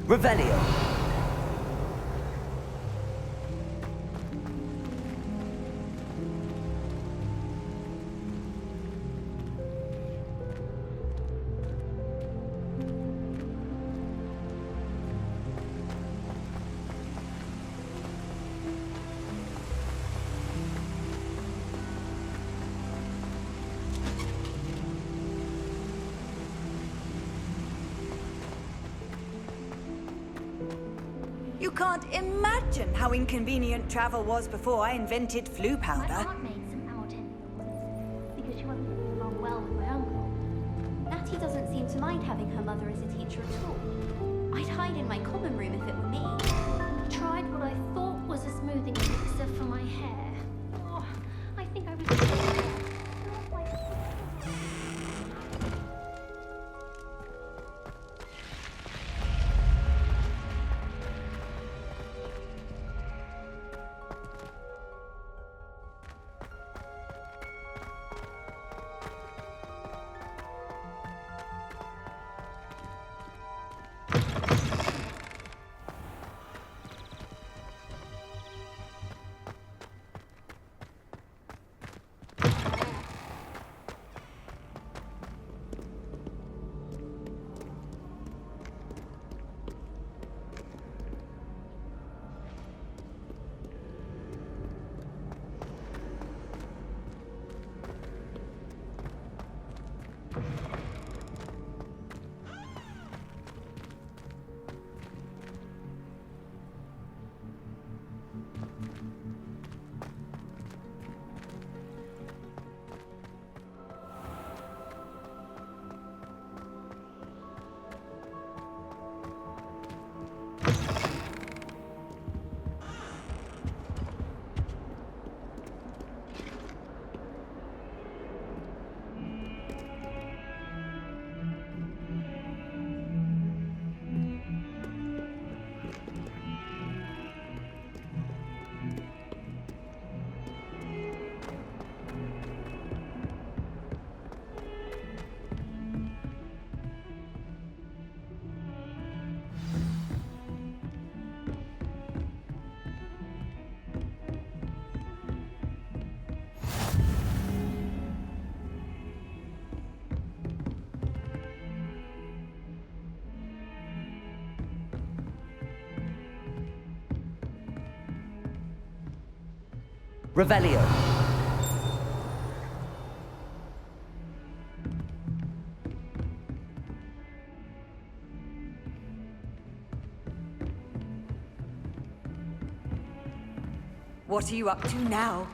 Revelio. You can't imagine how inconvenient travel was before I invented flu My powder. aunt made some out in the woods because she wasn't getting along well with my uncle. Natty doesn't seem to mind having her mother as a teacher at all. I'd hide in my common room if it were me. I tried what I thought was a smoothing elixir for my hair. Oh, I think I was not like... Revelio. What are you up to now?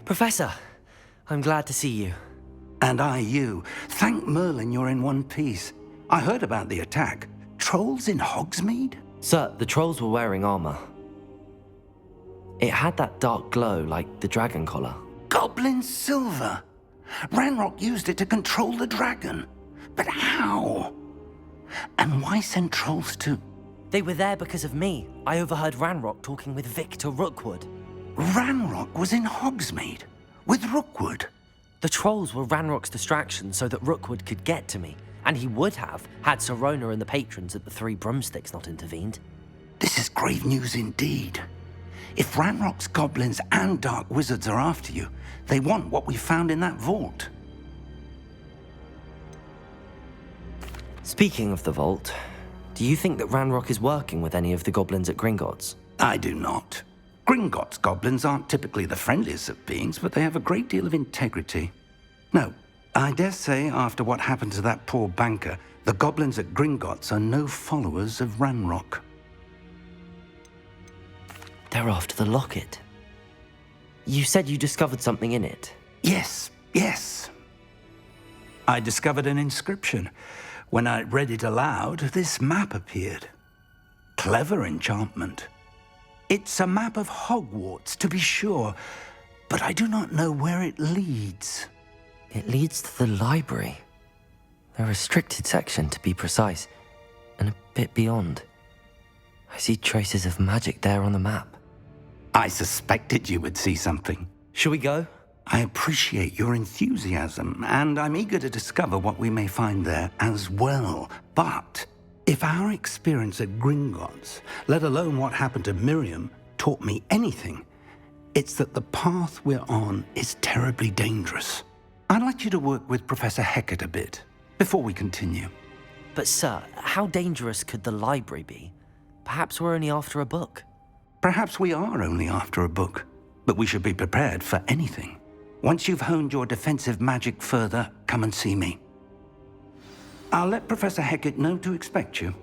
Professor, I'm glad to see you. And I you. Thank Merlin you're in one piece. I heard about the attack. Trolls in Hogsmeade? Sir, the trolls were wearing armor. It had that dark glow like the dragon collar. Goblin silver. Ranrock used it to control the dragon. But how? And why send trolls to... They were there because of me. I overheard Ranrock talking with Victor Rookwood. Ranrock was in Hogsmeade? With Rookwood? The trolls were Ranrock's distraction so that Rookwood could get to me. And he would have, had Sirona and the patrons at the Three Broomsticks not intervened. This is grave news indeed. If Ranrock's goblins and dark wizards are after you, they want what we found in that vault. Speaking of the vault, do you think that Ranrock is working with any of the goblins at Gringotts? I do not. Gringotts goblins aren't typically the friendliest of beings, but they have a great deal of integrity. No, I dare say after what happened to that poor banker, the goblins at Gringotts are no followers of Ranrock. They're after the locket. You said you discovered something in it. Yes. I discovered an inscription. When I read it aloud, this map appeared. Clever enchantment. It's a map of Hogwarts, to be sure, but I do not know where it leads. It leads to the library. The restricted section, to be precise, and a bit beyond. I see traces of magic there on the map. I suspected you would see something. Shall we go? I appreciate your enthusiasm, and I'm eager to discover what we may find there as well. But if our experience at Gringotts, let alone what happened to Miriam, taught me anything, it's that the path we're on is terribly dangerous. I'd like you to work with Professor Hecat a bit before we continue. But sir, how dangerous could the library be? Perhaps we're only after a book. Perhaps we are only after a book, but we should be prepared for anything. Once you've honed your defensive magic further, come and see me. I'll let Professor Hecat know to expect you.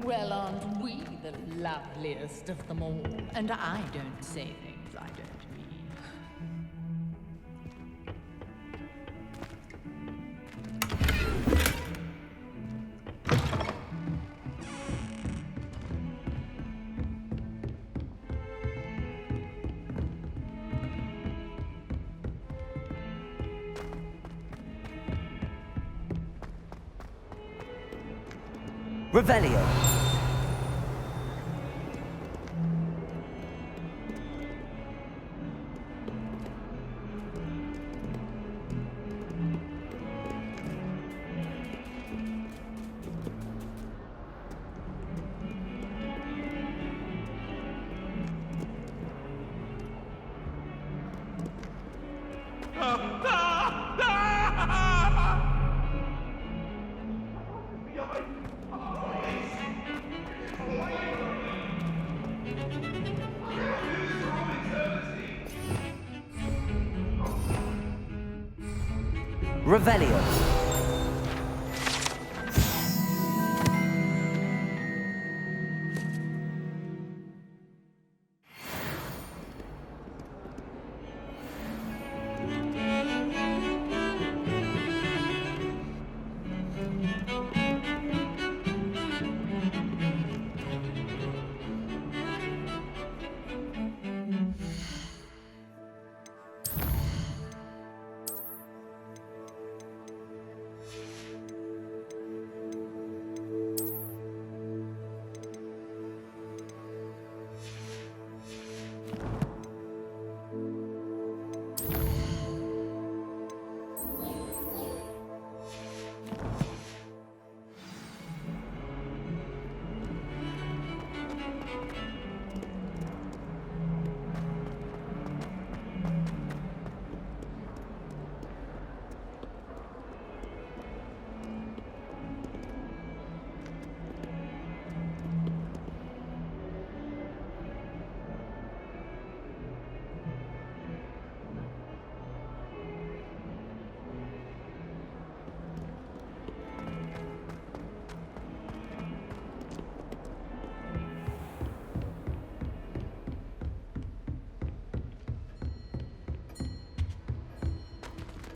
Well, aren't we the loveliest of them all? And I don't say things I don't mean. Revelio. Revelio.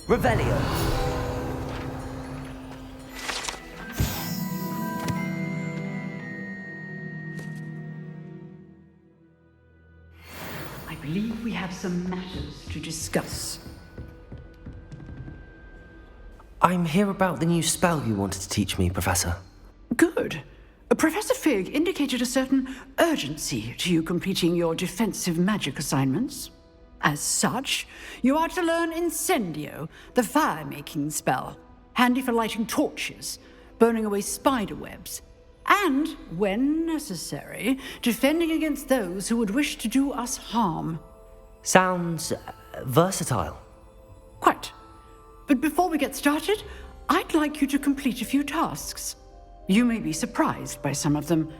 Revelio. I believe we have some matters to discuss. I'm here about the new spell you wanted to teach me, Professor. Good. Professor Fig indicated a certain urgency to you completing your defensive magic assignments. As such, you are to learn Incendio, the fire-making spell, handy for lighting torches, burning away spider webs, and, when necessary, defending against those who would wish to do us harm. Sounds versatile. Quite. But before we get started, I'd like you to complete a few tasks. You may be surprised by some of them.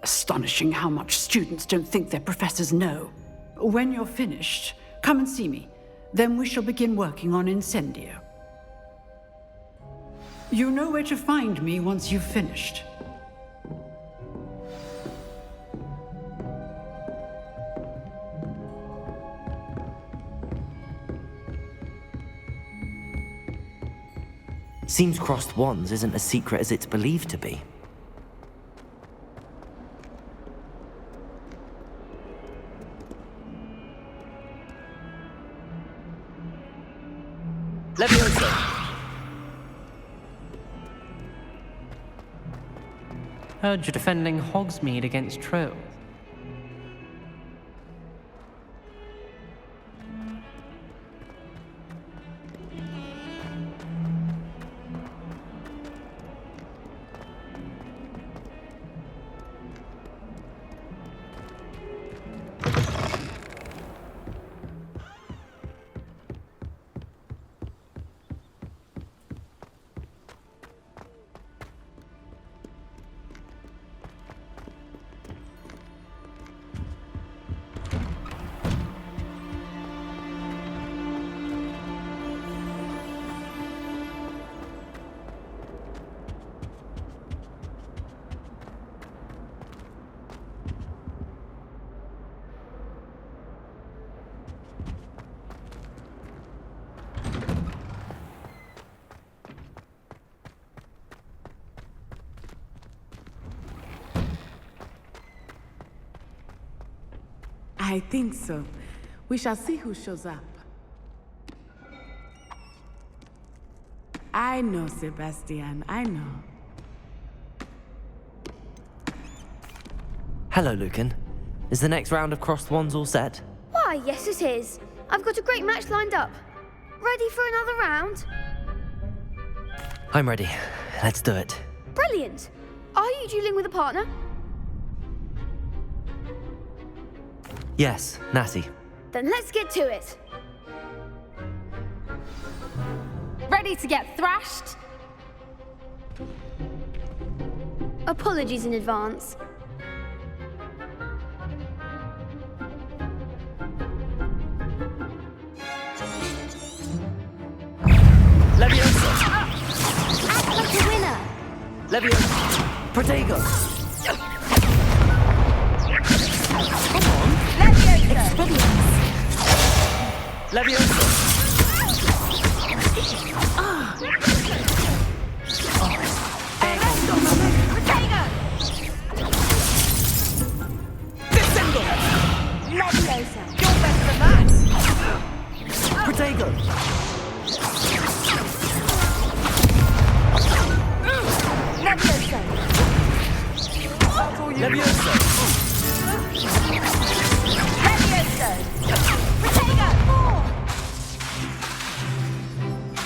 Astonishing how much students don't think their professors know. When you're finished, come and see me. Then we shall begin working on Incendio. You know where to find me once you've finished. Seems crossed wands isn't as secret as it's believed to be. Leviosa! Heard you're defending Hogsmeade against trolls. I think so. We shall see who shows up. I know, Sebastian, I know. Hello, Lucan. Is the next round of Crossed Wands all set? Why, yes it is. I've got a great match lined up. Ready for another round? I'm ready. Let's do it. Brilliant. Are you dueling with a partner? Yes, Natty. Then let's get to it. Ready to get thrashed? Apologies in advance. Leviosa! Act like a winner. Leviosa! Protego! Leviosa! Leviosa! You're better than that! Protego! Leviosa! Leviosa! Leviosa! Protego!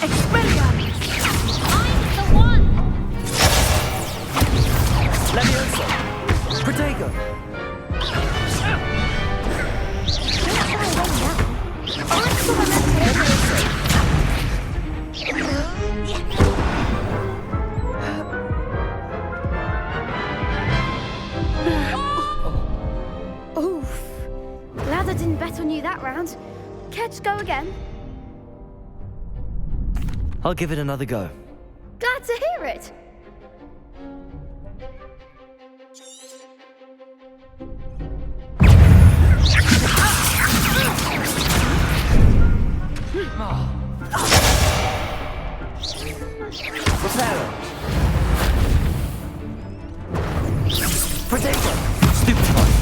Expelliarmus! I'm the one! Leviosa! Protego! Oof. Glad I didn't bet on you that round. Care to go again? I'll give it another go. Glad to hear it. Preparo! Protego! Stupid one!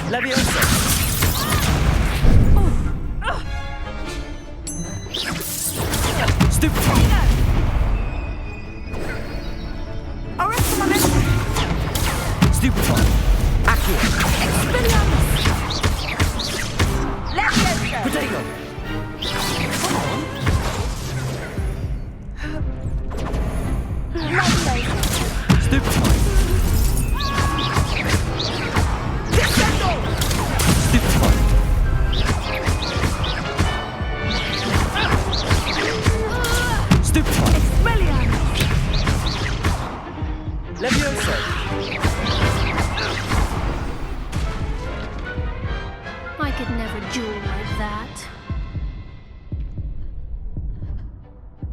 Leviosa! Stupid one! Stupid one! Accio! Leviosa! Protego! Stupid one! Stupid one! Stupid one! Leviosa! I could never duel like that.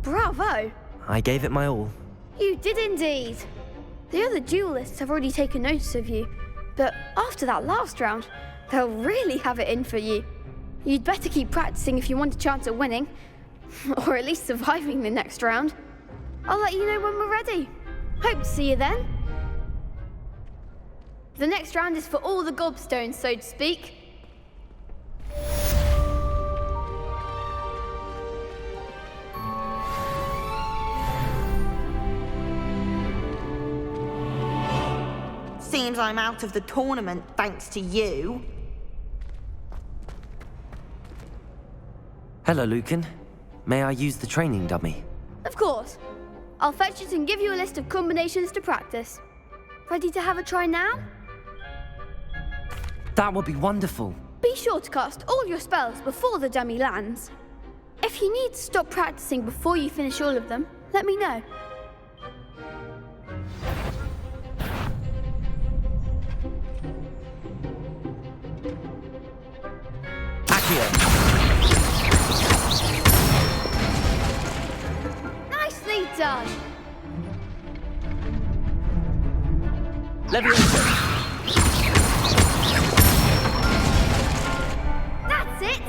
Bravo! I gave it my all. You did indeed. The other duelists have already taken notice of you, but after that last round, they'll really have it in for you. You'd better keep practicing if you want a chance at winning, or at least surviving the next round. I'll let you know when we're ready. Hope to see you then. The next round is for all the gobstones, so to speak. Seems I'm out of the tournament thanks to you. Hello, Lucan. May I use the training dummy? Of course. I'll fetch it and give you a list of combinations to practice. Ready to have a try now? That would be wonderful. Be sure to cast all your spells before the dummy lands. If you need to stop practicing before you finish all of them, let me know. Accio! Nicely done! Leviosa! That's it!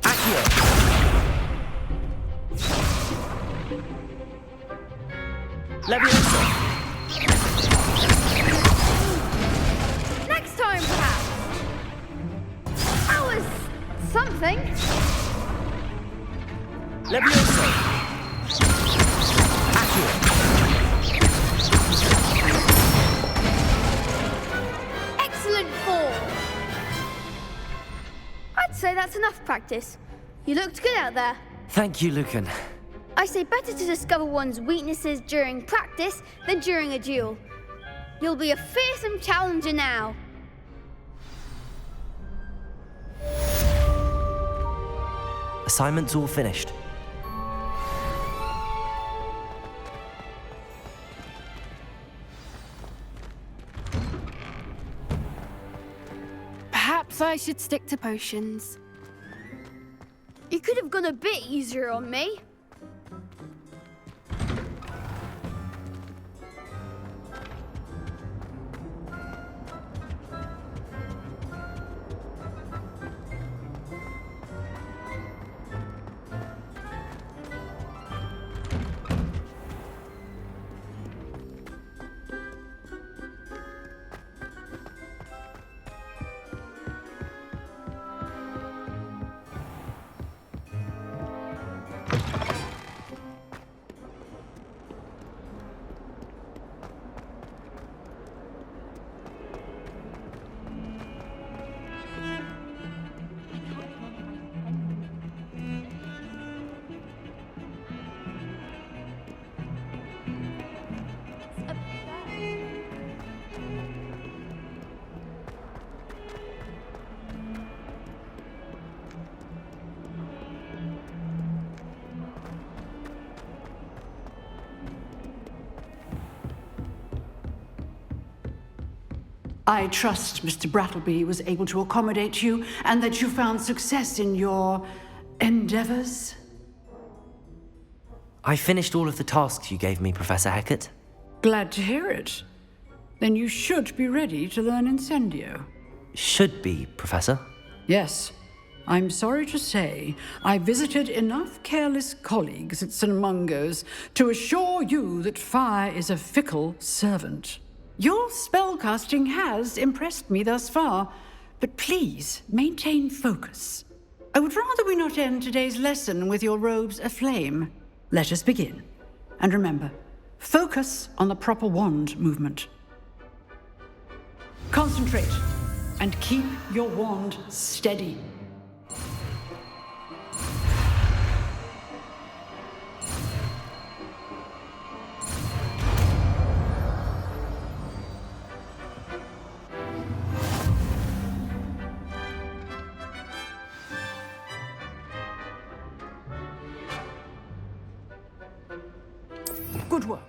Accio! Leviosa! Next time, perhaps. That was something. Leviosa! Accurate! Excellent form. I'd say that's enough practice. You looked good out there. Thank you, Lucan. I say better to discover one's weaknesses during practice than during a duel. You'll be a fearsome challenger now. Assignment's all finished. Perhaps I should stick to potions. You could have gone a bit easier on me. I trust Mr. Brattleby was able to accommodate you and that you found success in your endeavors. I finished all of the tasks you gave me, Professor Hecat. Glad to hear it. Then you should be ready to learn Incendio. Should be, Professor. Yes. I'm sorry to say, I visited enough careless colleagues at St. Mungo's to assure you that fire is a fickle servant. Your spellcasting has impressed me thus far, but please maintain focus. I would rather we not end today's lesson with your robes aflame. Let us begin. And remember, focus on the proper wand movement. Concentrate and keep your wand steady. Good work.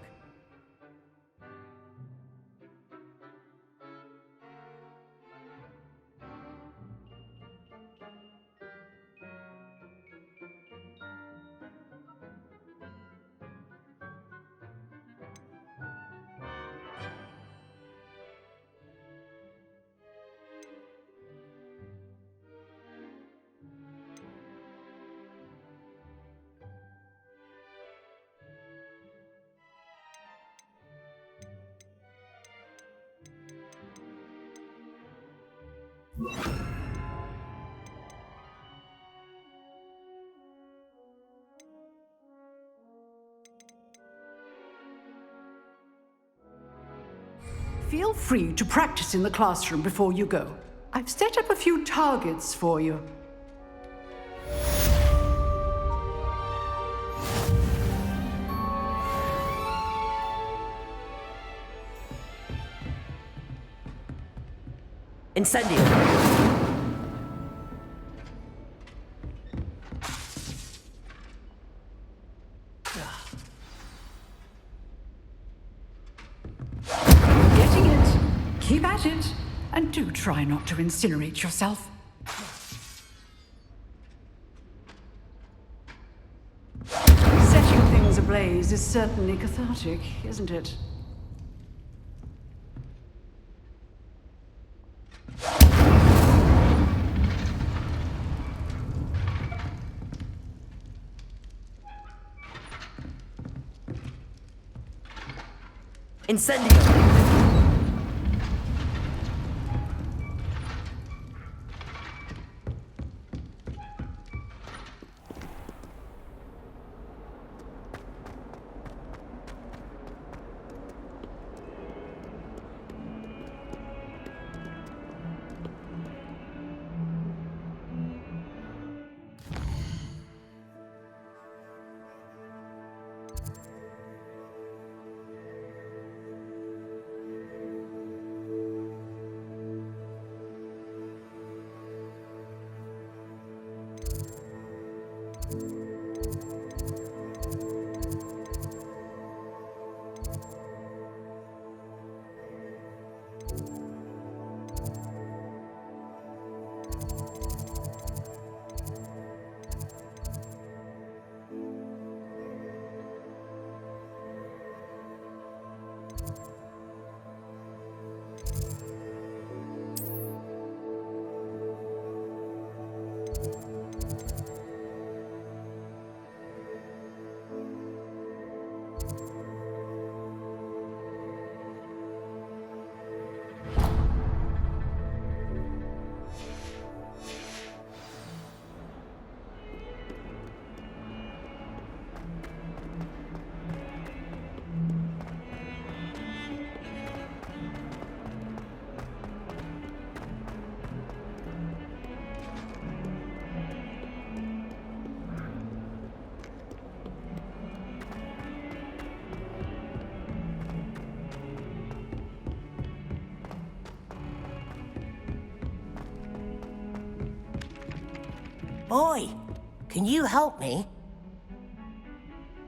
Feel free to practice in the classroom before you go. I've set up a few targets for you. Incendio! Getting it. Keep at it. And do try not to incinerate yourself. Setting things ablaze is certainly cathartic, isn't it? Incendio! Oi, can you help me?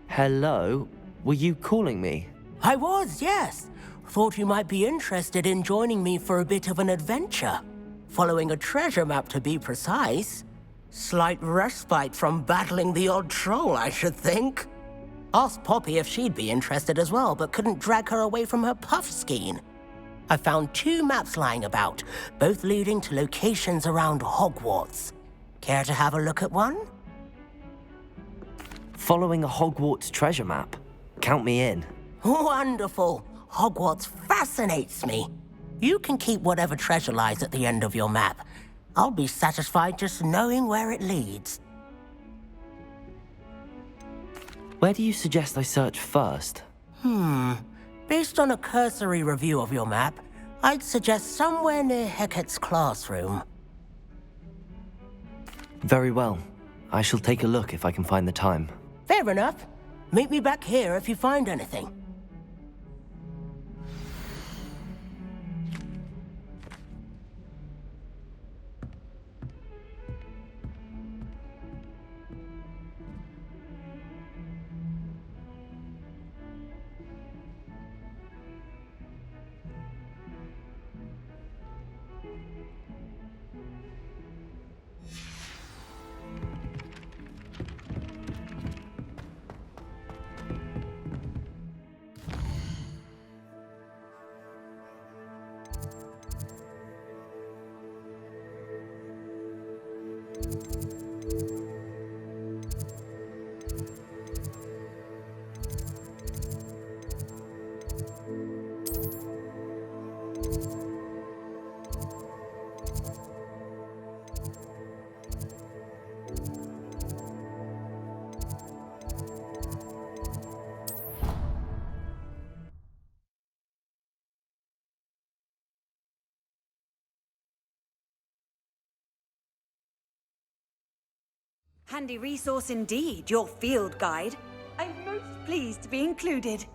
Hello? Were you calling me? I was, yes. Thought you might be interested in joining me for a bit of an adventure. Following a treasure map, to be precise. Slight respite from battling the odd troll, I should think. Asked Poppy if she'd be interested as well, but couldn't drag her away from her puff skein. I found 2 maps lying about, both leading to locations around Hogwarts. Care to have a look at one? Following a Hogwarts treasure map? Count me in. Wonderful. Hogwarts fascinates me. You can keep whatever treasure lies at the end of your map. I'll be satisfied just knowing where it leads. Where do you suggest I search first? Based on a cursory review of your map, I'd suggest somewhere near Hecate's classroom. Very well. I shall take a look if I can find the time. Fair enough. Meet me back here if you find anything. Handy resource indeed, your field guide. I'm most pleased to be included.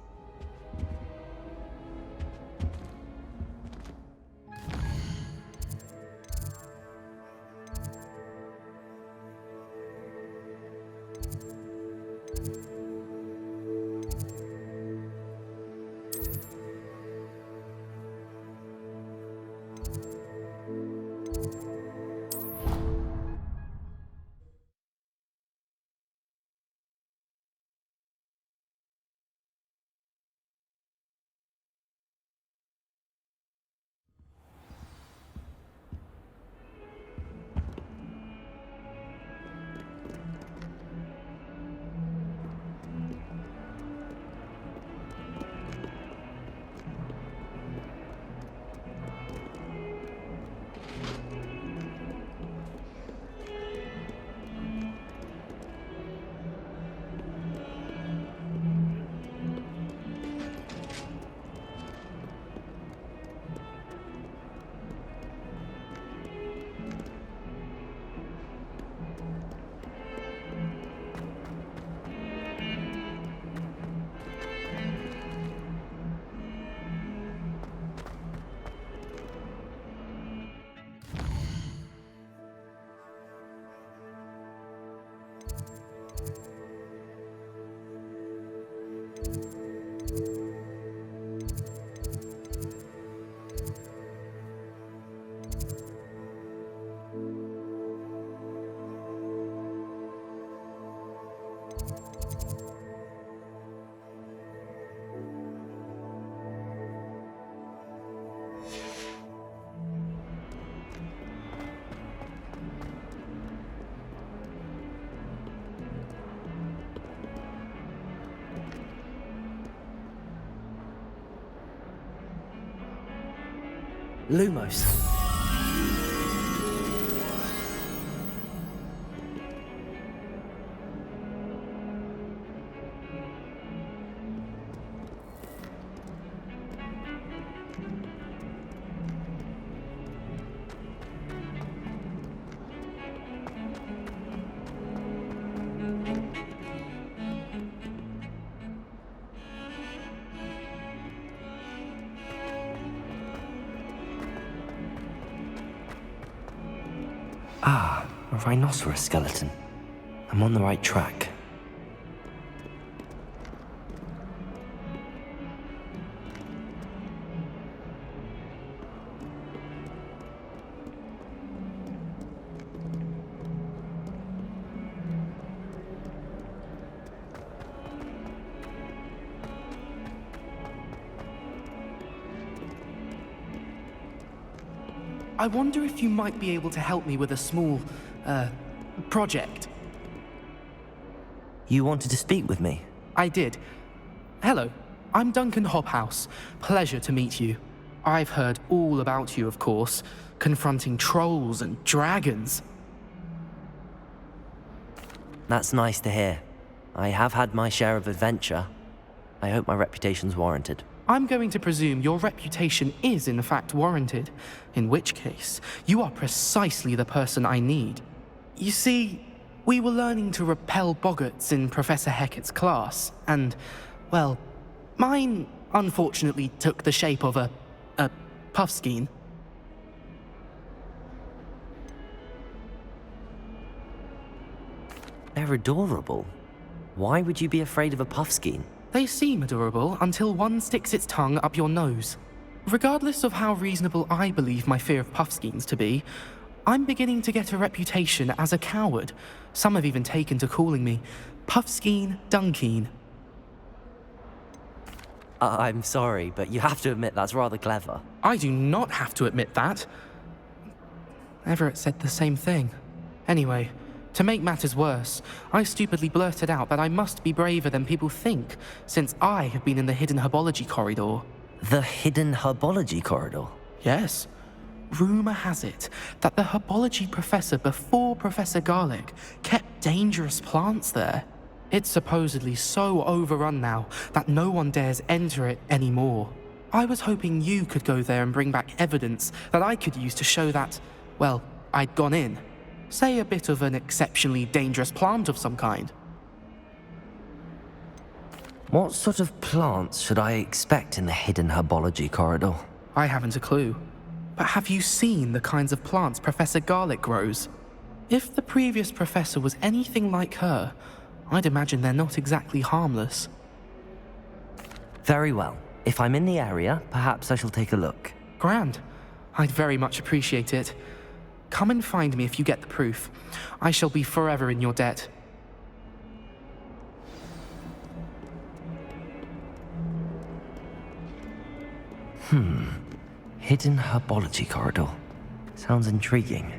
Lumos. Ah, a rhinoceros skeleton. I'm on the right track. I wonder if you might be able to help me with a small, project. You wanted to speak with me? I did. Hello, I'm Duncan Hobhouse. Pleasure to meet you. I've heard all about you, of course, confronting trolls and dragons. That's nice to hear. I have had my share of adventure. I hope my reputation's warranted. I'm going to presume your reputation is in fact warranted, in which case, you are precisely the person I need. You see, we were learning to repel boggarts in Professor Hecat's class, and, well, mine unfortunately took the shape of a puffskein. They're adorable. Why would you be afraid of a puffskein? They seem adorable until one sticks its tongue up your nose. Regardless of how reasonable I believe my fear of puffskeins to be, I'm beginning to get a reputation as a coward. Some have even taken to calling me Puffskein Dunkeen. I'm sorry, but you have to admit that's rather clever. I do not have to admit that. Everett said the same thing. Anyway, to make matters worse, I stupidly blurted out that I must be braver than people think, since I have been in the hidden herbology corridor. The hidden herbology corridor? Yes. Rumor has it that the herbology professor before Professor Garlic kept dangerous plants there. It's supposedly so overrun now that no one dares enter it anymore. I was hoping you could go there and bring back evidence that I could use to show that, well, I'd gone in. Say a bit of an exceptionally dangerous plant of some kind. What sort of plants should I expect in the hidden herbology corridor? I haven't a clue. But have you seen the kinds of plants Professor Garlic grows? If the previous professor was anything like her, I'd imagine they're not exactly harmless. Very well. If I'm in the area, perhaps I shall take a look. Grand. I'd very much appreciate it. Come and find me if you get the proof. I shall be forever in your debt. Hidden herbology corridor. Sounds intriguing.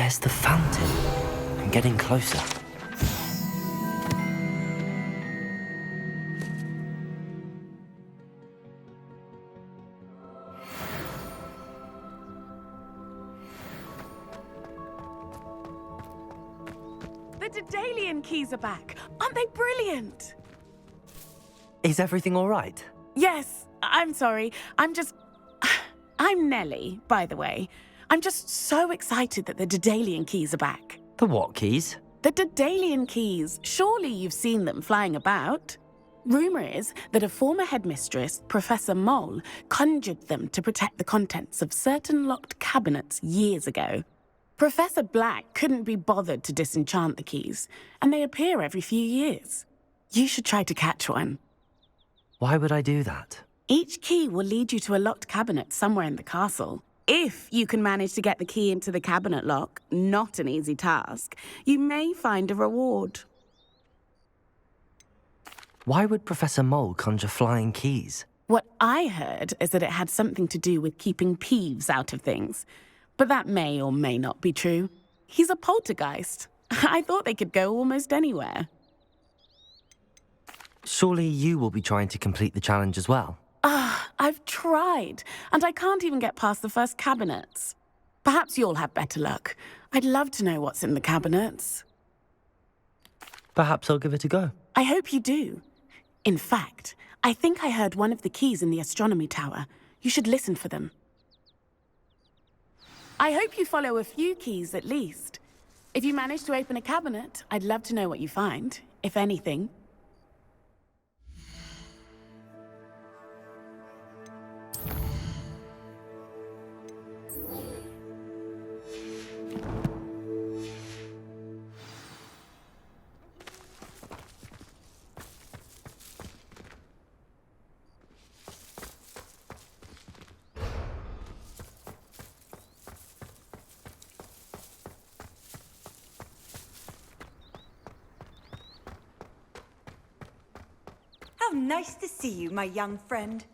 There's the fountain. I'm getting closer. The Daedalian keys are back. Aren't they brilliant? Is everything all right? Yes, I'm sorry. I'm Nellie, by the way. I'm just so excited that the Daedalian keys are back. The what keys? The Daedalian keys. Surely you've seen them flying about. Rumour is that a former headmistress, Professor Mole, conjured them to protect the contents of certain locked cabinets years ago. Professor Black couldn't be bothered to disenchant the keys, and they appear every few years. You should try to catch one. Why would I do that? Each key will lead you to a locked cabinet somewhere in the castle. If you can manage to get the key into the cabinet lock, not an easy task, you may find a reward. Why would Professor Mole conjure flying keys? What I heard is that it had something to do with keeping Peeves out of things. But that may or may not be true. He's a poltergeist. I thought they could go almost anywhere. Surely you will be trying to complete the challenge as well. I've tried, and I can't even get past the first cabinets. Perhaps you'll have better luck. I'd love to know what's in the cabinets. Perhaps I'll give it a go. I hope you do. In fact, I think I heard one of the keys in the astronomy tower. You should listen for them. I hope you follow a few keys at least. If you manage to open a cabinet, I'd love to know what you find, if anything. How nice to see you, my young friend.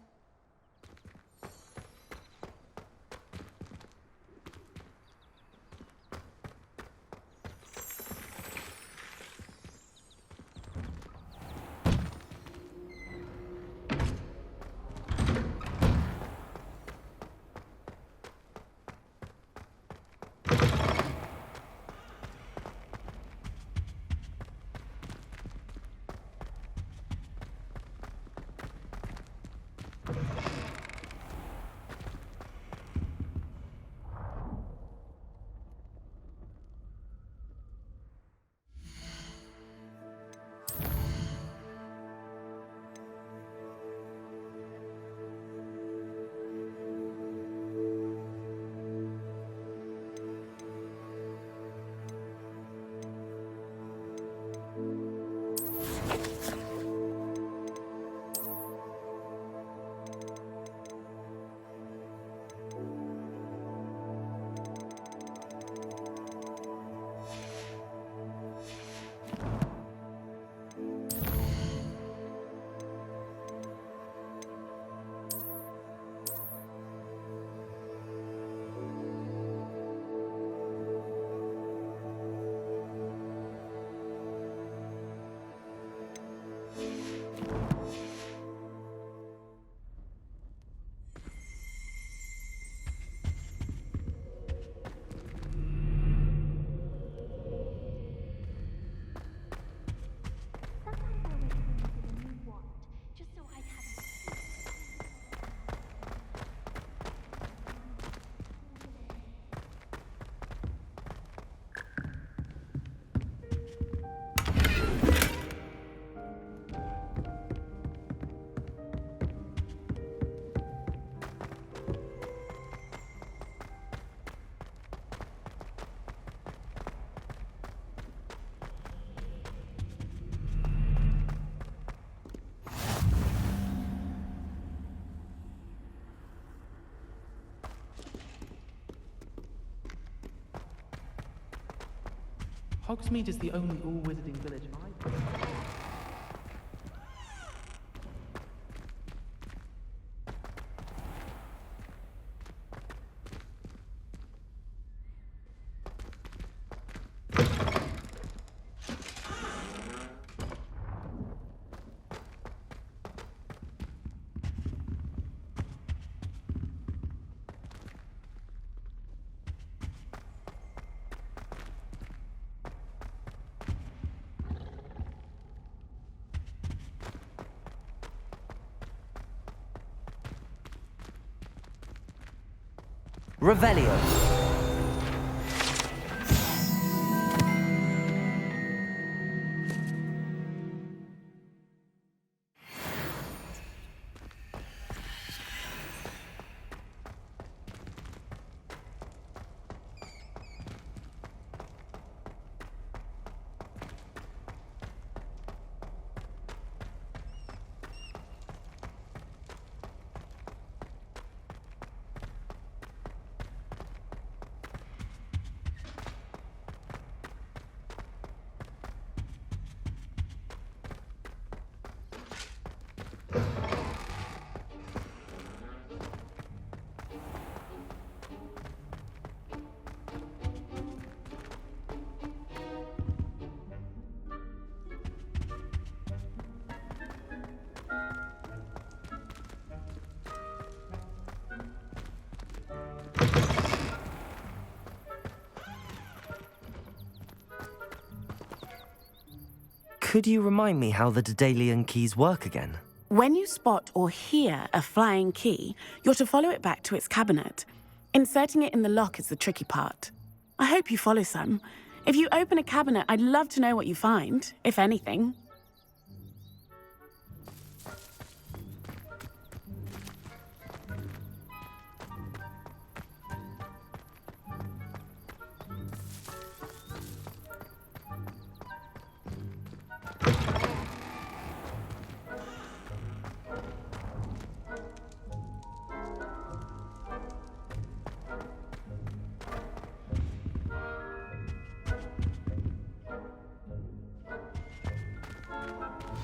Hogsmeade is the only all-wizarding village I've... Revelio. Could you remind me how the Daedalian keys work again? When you spot or hear a flying key, you're to follow it back to its cabinet. Inserting it in the lock is the tricky part. I hope you follow some. If you open a cabinet, I'd love to know what you find, if anything.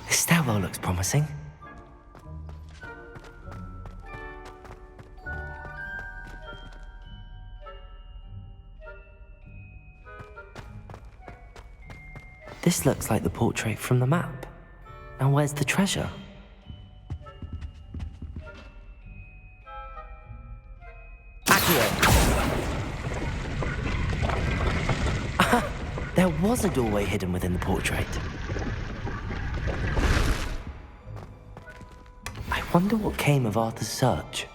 This stairwell looks promising. This looks like the portrait from the map. Now where's the treasure? There was a doorway hidden within the portrait. I wonder what came of Arthur's search.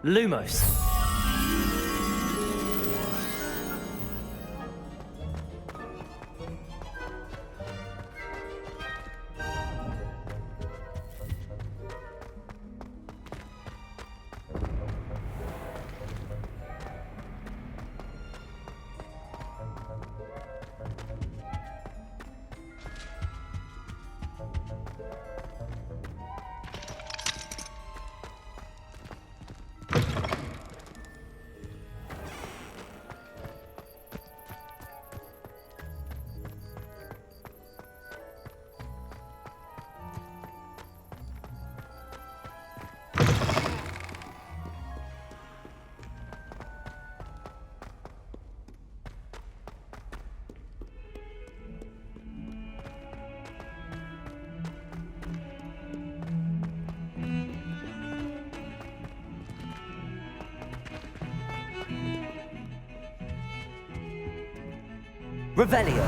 Lumos. Revelio.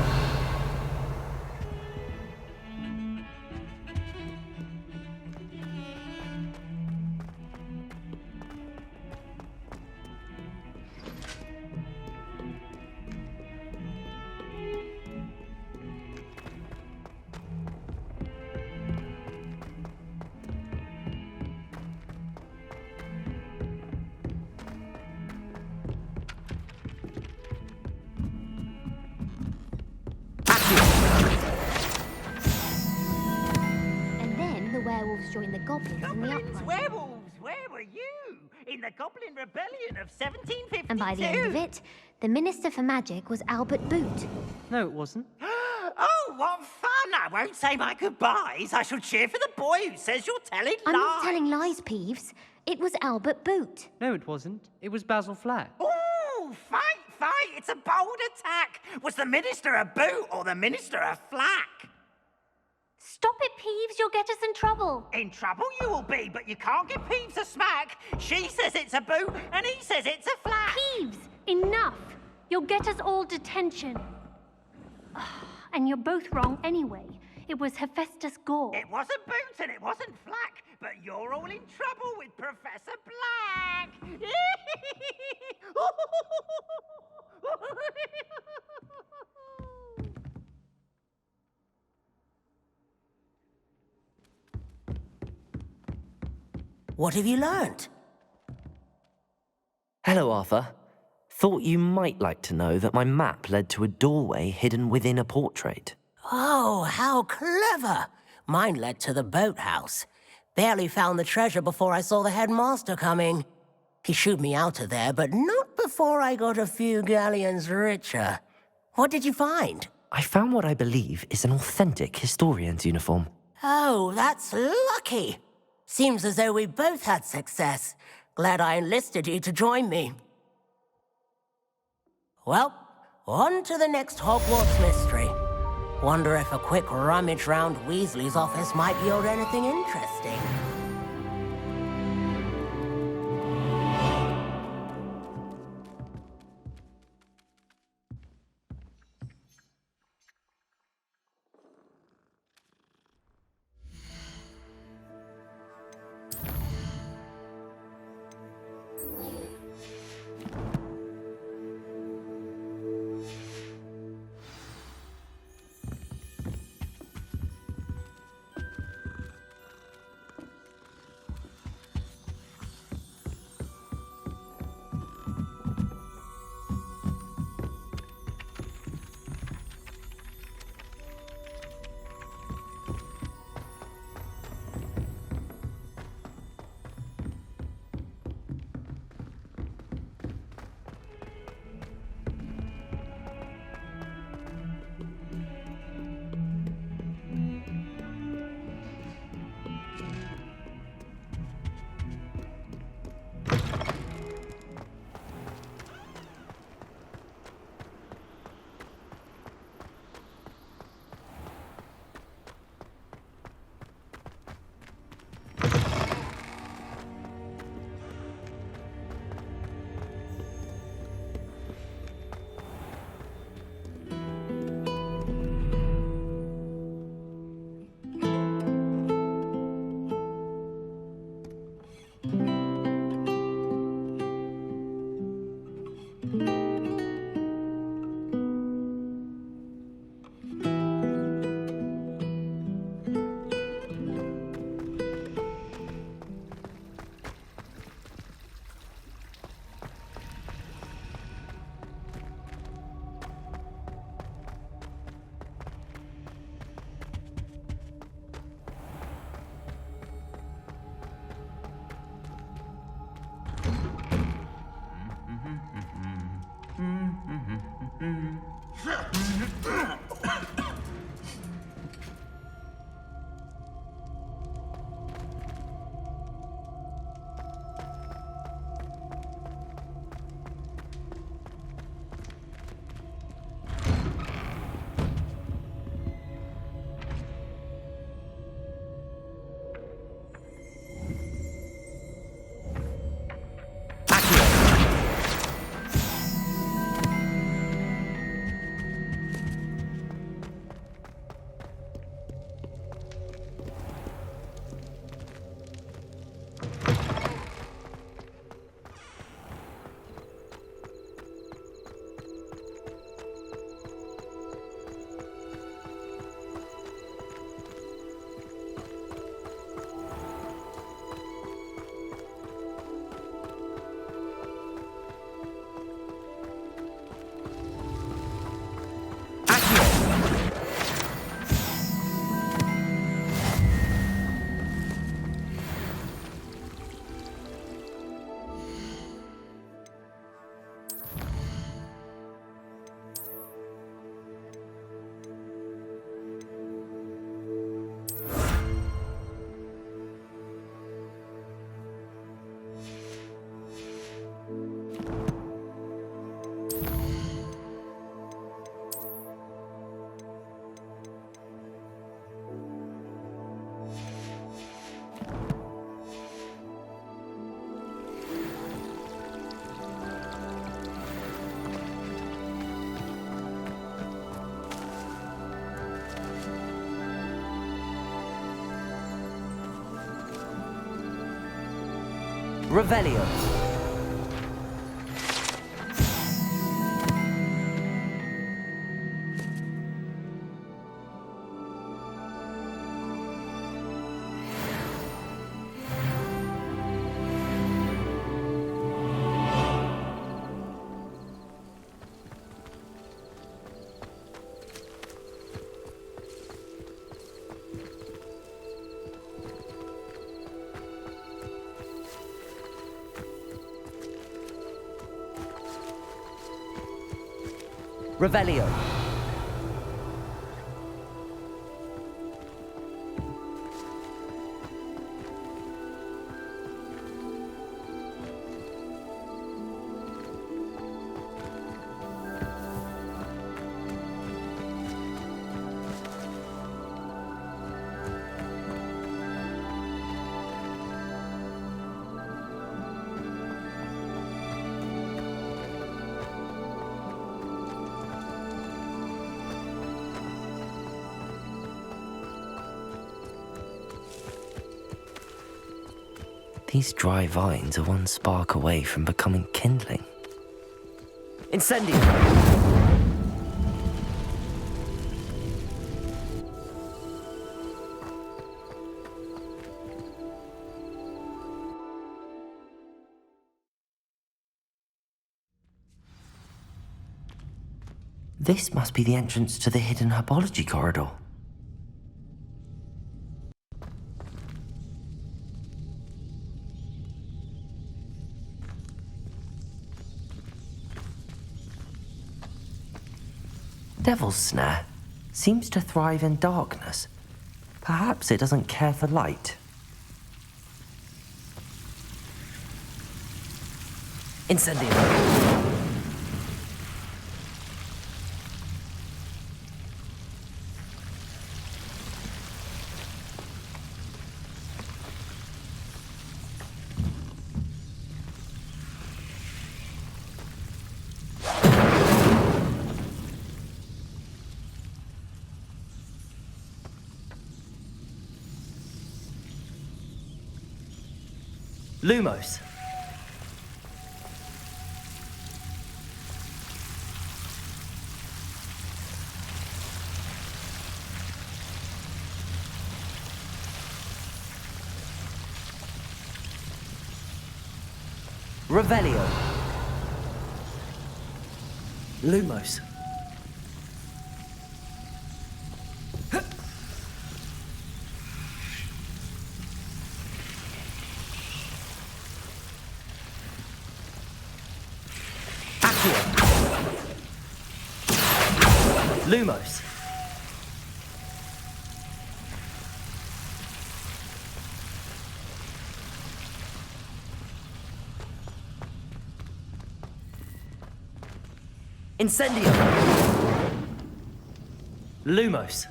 Join the goblins in the uprising. Werewolves, where were you? In the Goblin Rebellion of 1752? And by the end of it, the Minister for Magic was Albert Boot. No, it wasn't. Oh, what fun! I won't say my goodbyes. I shall cheer for the boy who says you're telling lies. I'm not telling lies, Peeves. It was Albert Boot. No, it wasn't. It was Basil Flack. Ooh, fight! It's a bold attack. Was the Minister a boot or the Minister a flack? Stop it, Peeves. You'll get us in trouble. In trouble you will be, but you can't give Peeves a smack. She says it's a boot, and he says it's a flack. Peeves, enough. You'll get us all detention. And you're both wrong anyway. It was Hephaestus Gore. It wasn't boot and it wasn't flack, but you're all in trouble with Professor Black. What have you learnt? Hello, Arthur. Thought you might like to know that my map led to a doorway hidden within a portrait. Oh, how clever! Mine led to the boathouse. Barely found the treasure before I saw the headmaster coming. He shooed me out of there, but not before I got a few galleons richer. What did you find? I found what I believe is an authentic historian's uniform. Oh, that's lucky. Seems as though we both had success. Glad I enlisted you to join me. Well, on to the next Hogwarts mystery. Wonder if a quick rummage round Weasley's office might yield anything interesting. Revelio. Revelio. These dry vines are one spark away from becoming kindling. Incendio! This must be the entrance to the hidden herbology corridor. Devil's Snare seems to thrive in darkness. Perhaps it doesn't care for light. Incendio. Lumos. Revelio. Lumos. Lumos. Incendio. Lumos.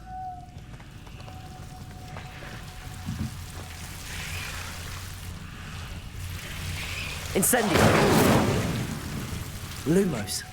Incendio. Lumos.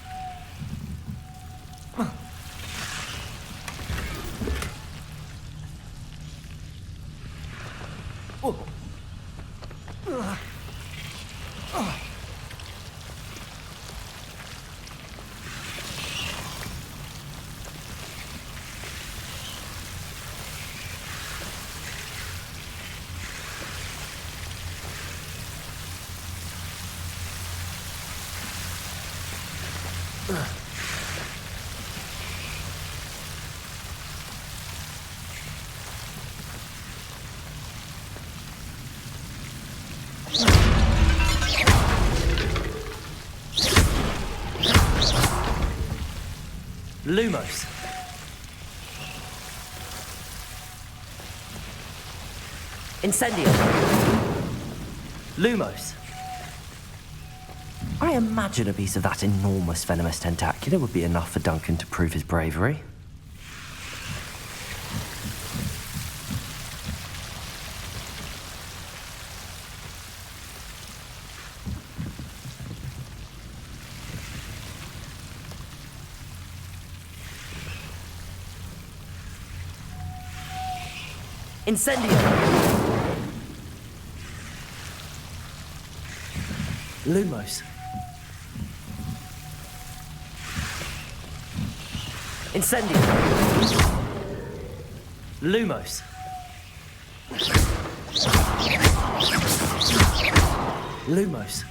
Lumos. Incendio. Lumos. I imagine a piece of that enormous venomous tentacular would be enough for Duncan to prove his bravery. Incendio. Lumos. Incendio. Lumos. Lumos.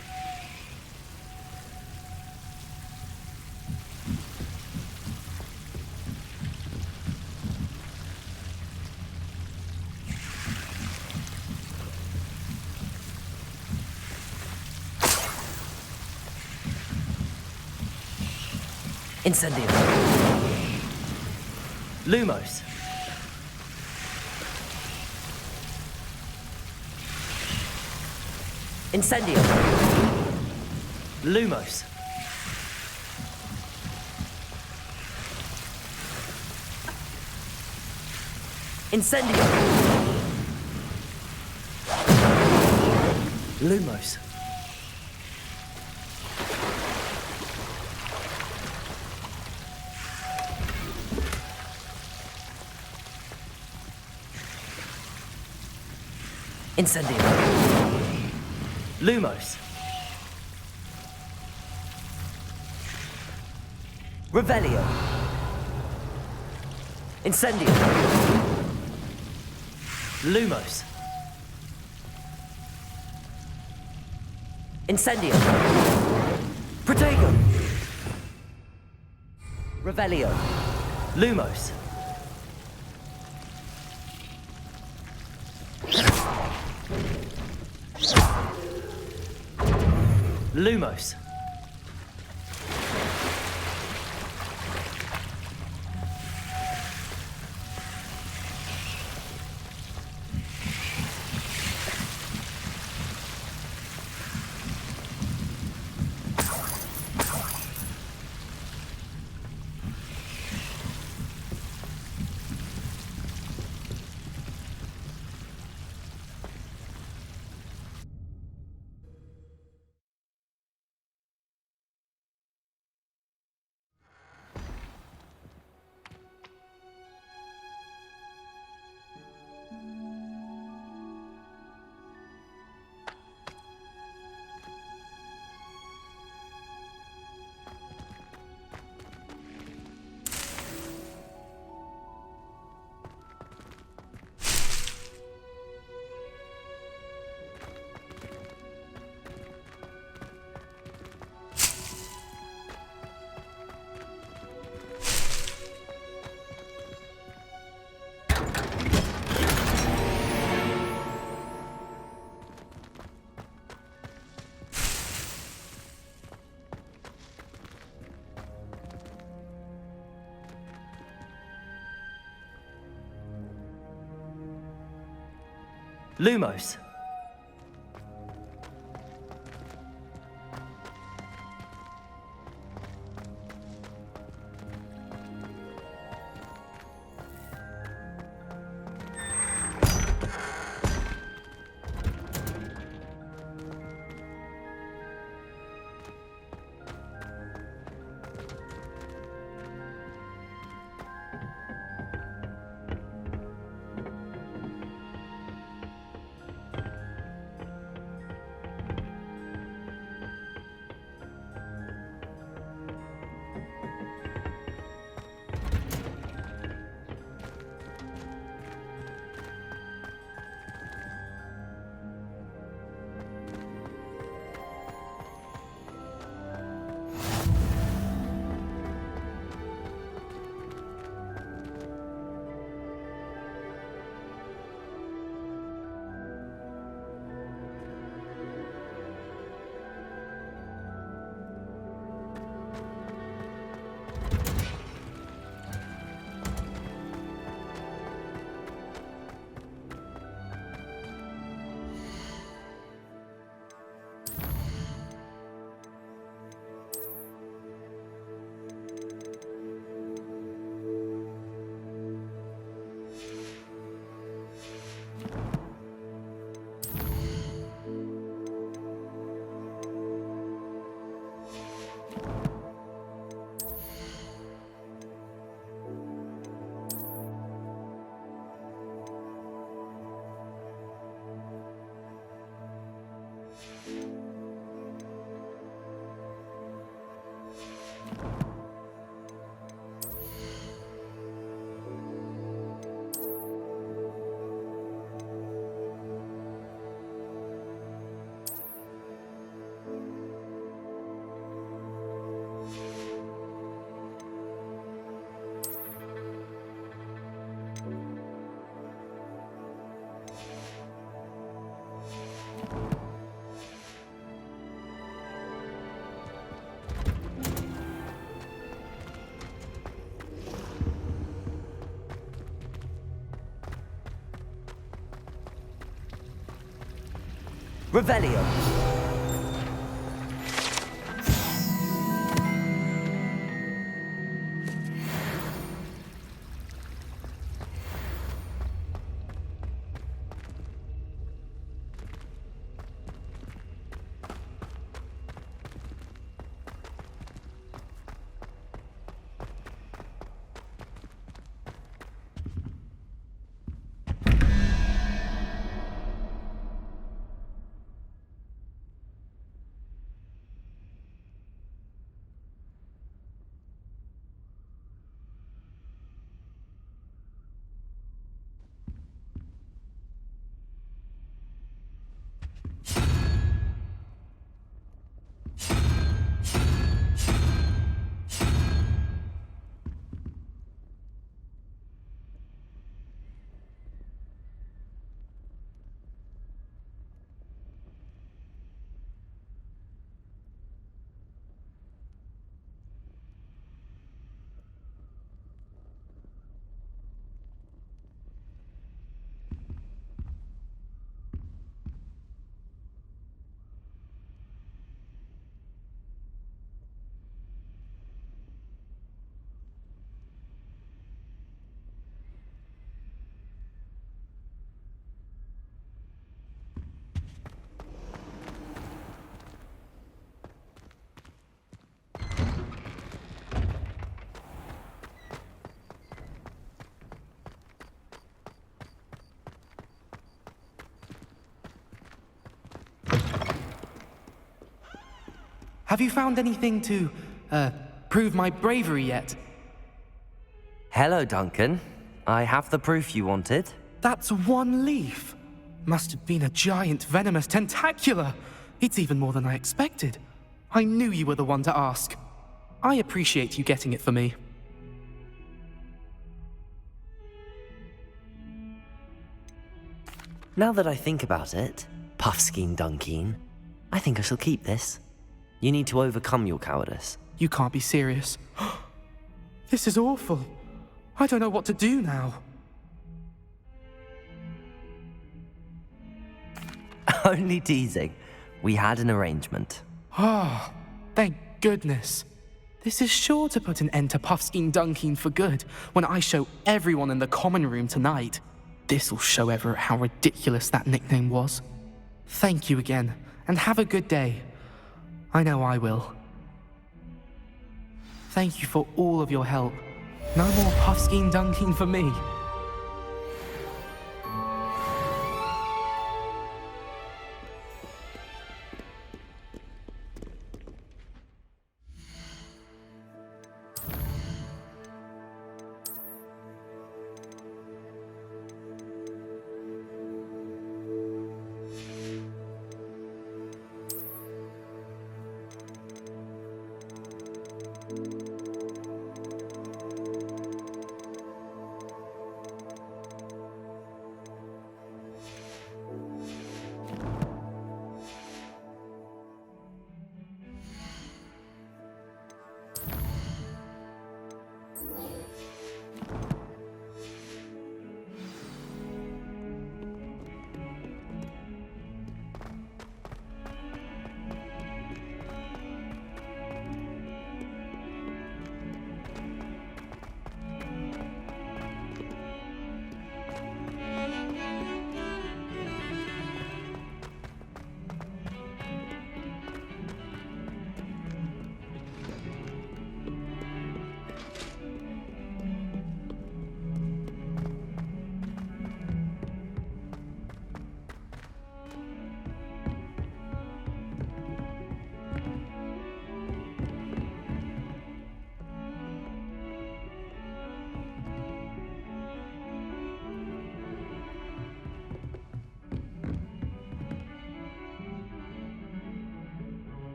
Incendio. Lumos. Incendio. Lumos. Incendio. Lumos. Incendio. Lumos. Revelio. Incendio. Lumos. Incendio. Protego. Revelio. Lumos. Lumos. Lumos. Revelio! Have you found anything to, prove my bravery yet? Hello, Duncan. I have the proof you wanted. That's one leaf. Must have been a giant venomous tentacula. It's even more than I expected. I knew you were the one to ask. I appreciate you getting it for me. Now that I think about it, Puffskein Dunkeen, I think I shall keep this. You need to overcome your cowardice. You can't be serious. This is awful. I don't know what to do now. Only teasing. We had an arrangement. Ah, thank goodness. This is sure to put an end to Puffskein Dunkeen for good when I show everyone in the common room tonight. This'll show Everett how ridiculous that nickname was. Thank you again, and have a good day. I know I will. Thank you for all of your help. No more Puffskein Dunkeen for me.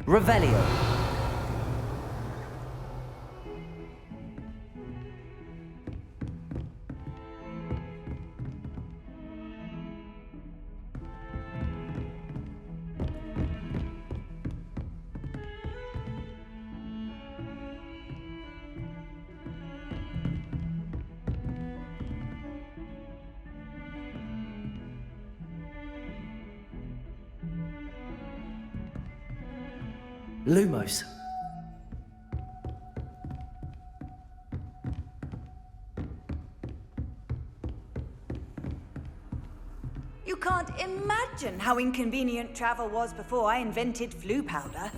Revelio. Lumos. You can't imagine how inconvenient travel was before I invented flu powder.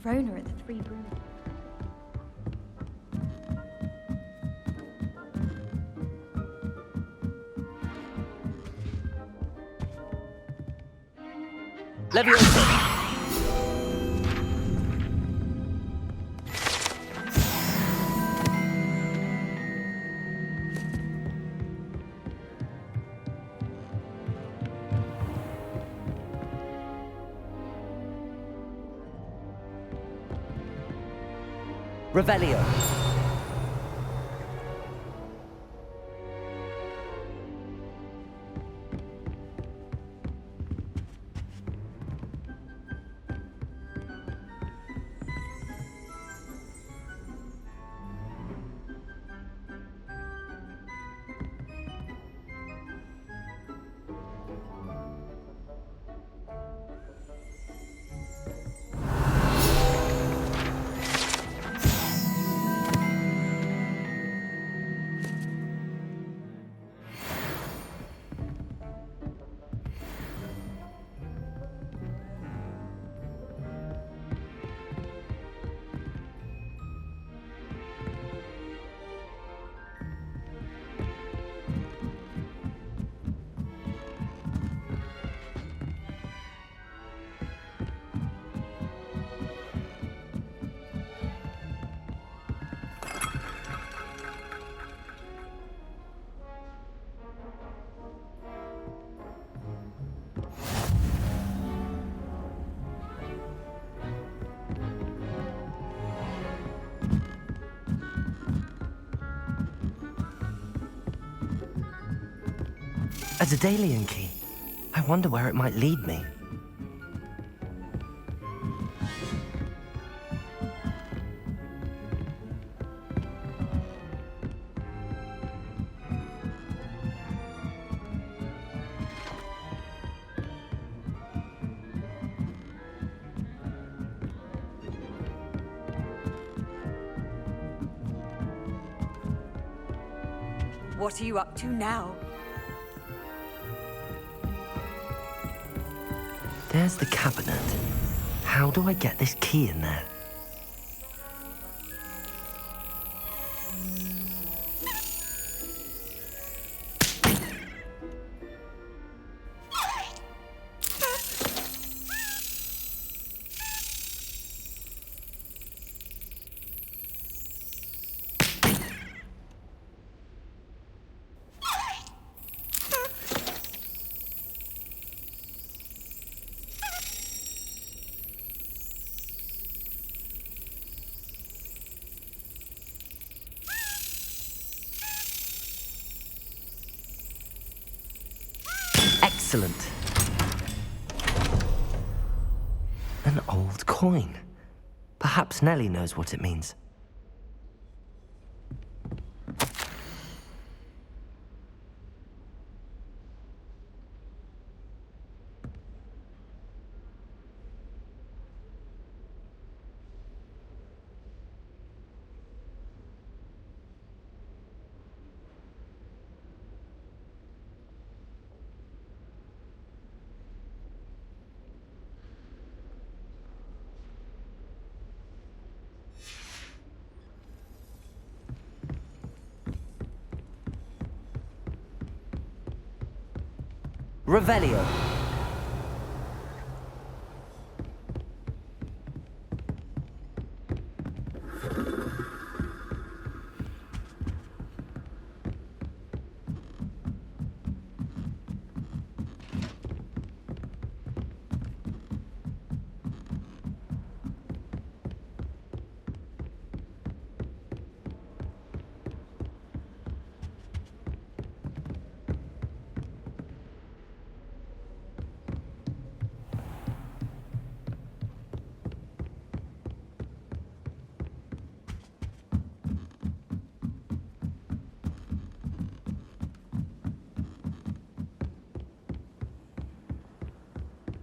Rona at the Three Broom. Leviosa! Revelio. A Daedalian key. I wonder where it might lead me. What are you up to now? There's the cabinet. How do I get this key in there? Excellent. An old coin. Perhaps Nellie knows what it means. Revelio.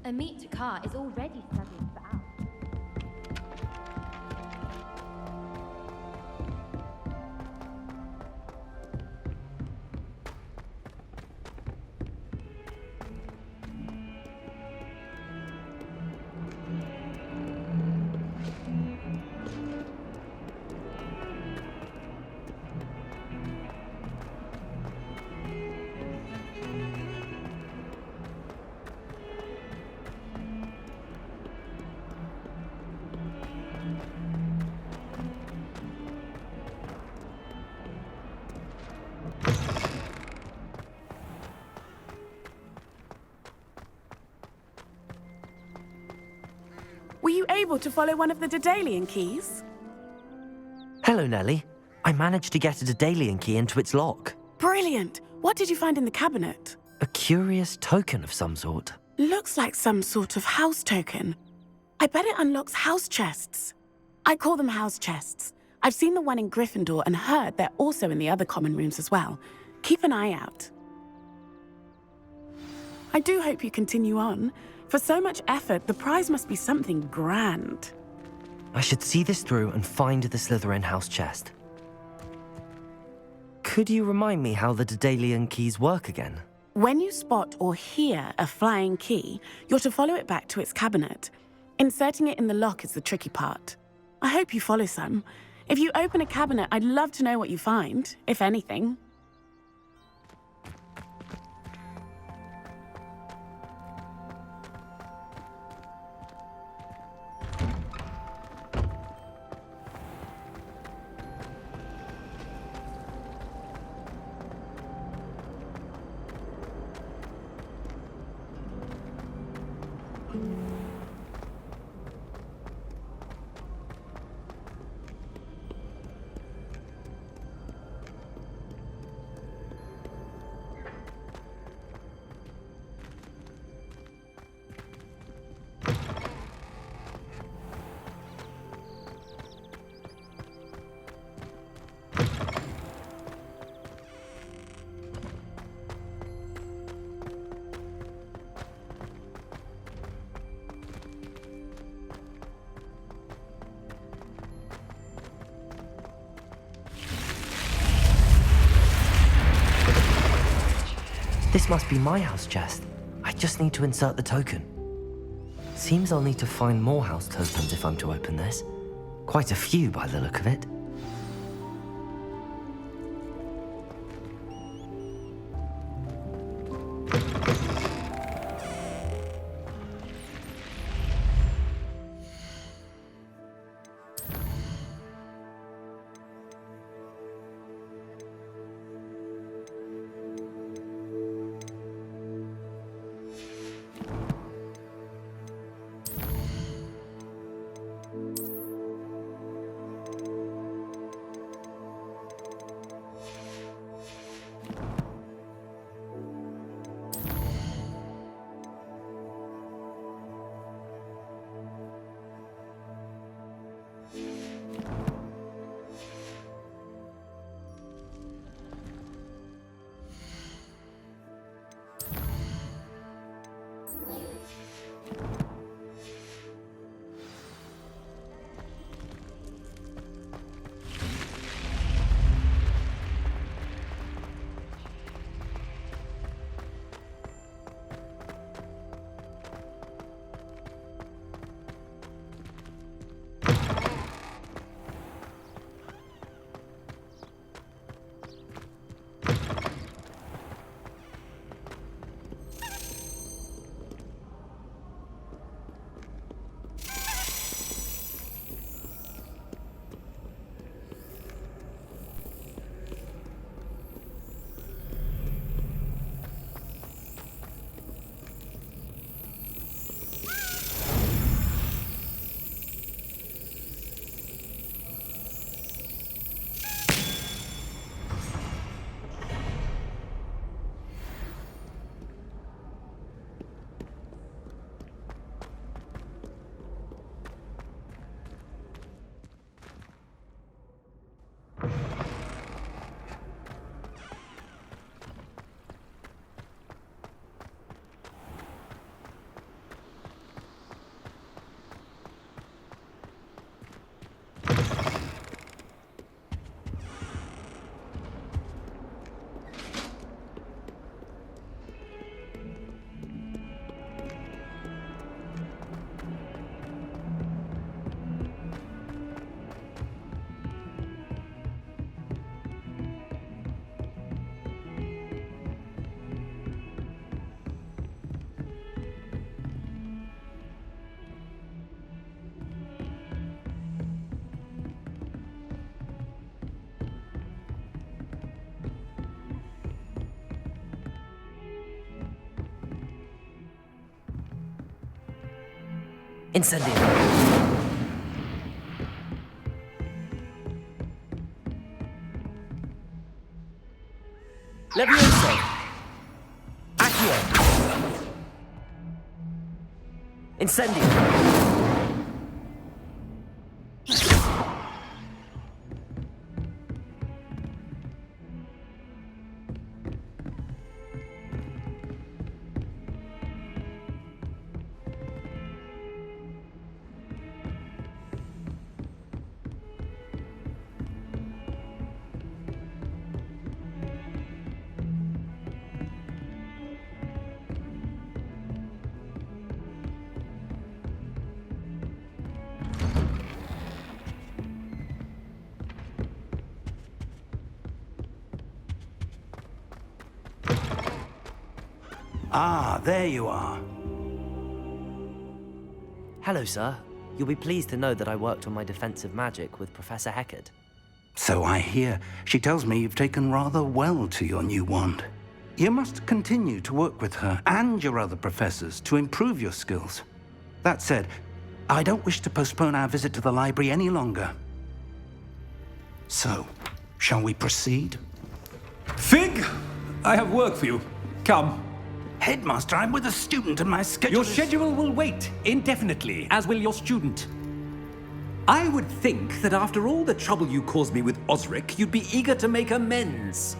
Amit Takar is already studying for Al. Were you able to follow one of the Daedalian keys? Hello, Nellie. I managed to get a Daedalian key into its lock. Brilliant! What did you find in the cabinet? A curious token of some sort. Looks like some sort of house token. I bet it unlocks house chests. I call them house chests. I've seen the one in Gryffindor and heard they're also in the other common rooms as well. Keep an eye out. I do hope you continue on. For so much effort, the prize must be something grand. I should see this through and find the Slytherin house chest. Could you remind me how the Daedalian keys work again? When you spot or hear a flying key, you're to follow it back to its cabinet. Inserting it in the lock is the tricky part. I hope you follow some. If you open a cabinet, I'd love to know what you find, if anything. This must be my house chest. I just need to insert the token. Seems I'll need to find more house tokens if I'm to open this. Quite a few by the look of it. Incendio. Levioso. Accio. Incendio. Ah, there you are. Hello, sir. You'll be pleased to know that I worked on my defensive magic with Professor Heckard. So I hear. She tells me you've taken rather well to your new wand. You must continue to work with her and your other professors to improve your skills. That said, I don't wish to postpone our visit to the library any longer. So, shall we proceed? Fig! I have work for you. Come. Headmaster, I'm with a student and my schedule Your schedule will wait indefinitely, as will your student. I would think that after all the trouble you caused me with Osric, you'd be eager to make amends.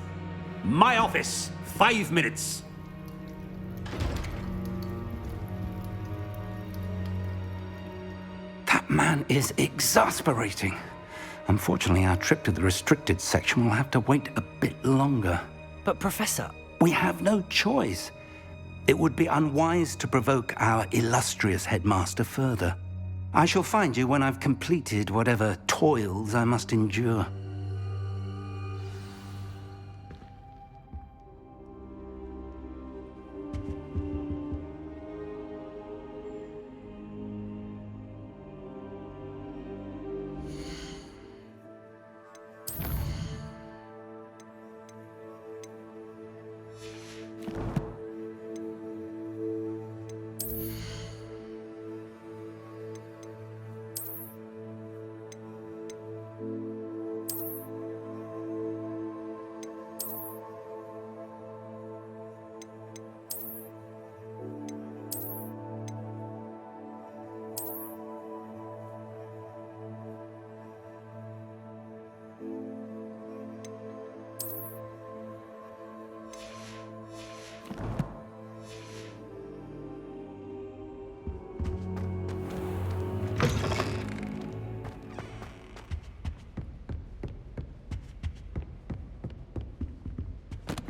My office, 5 minutes. That man is exasperating. Unfortunately, our trip to the restricted section will have to wait a bit longer. But, Professor... We have no choice. It would be unwise to provoke our illustrious headmaster further. I shall find you when I've completed whatever toils I must endure.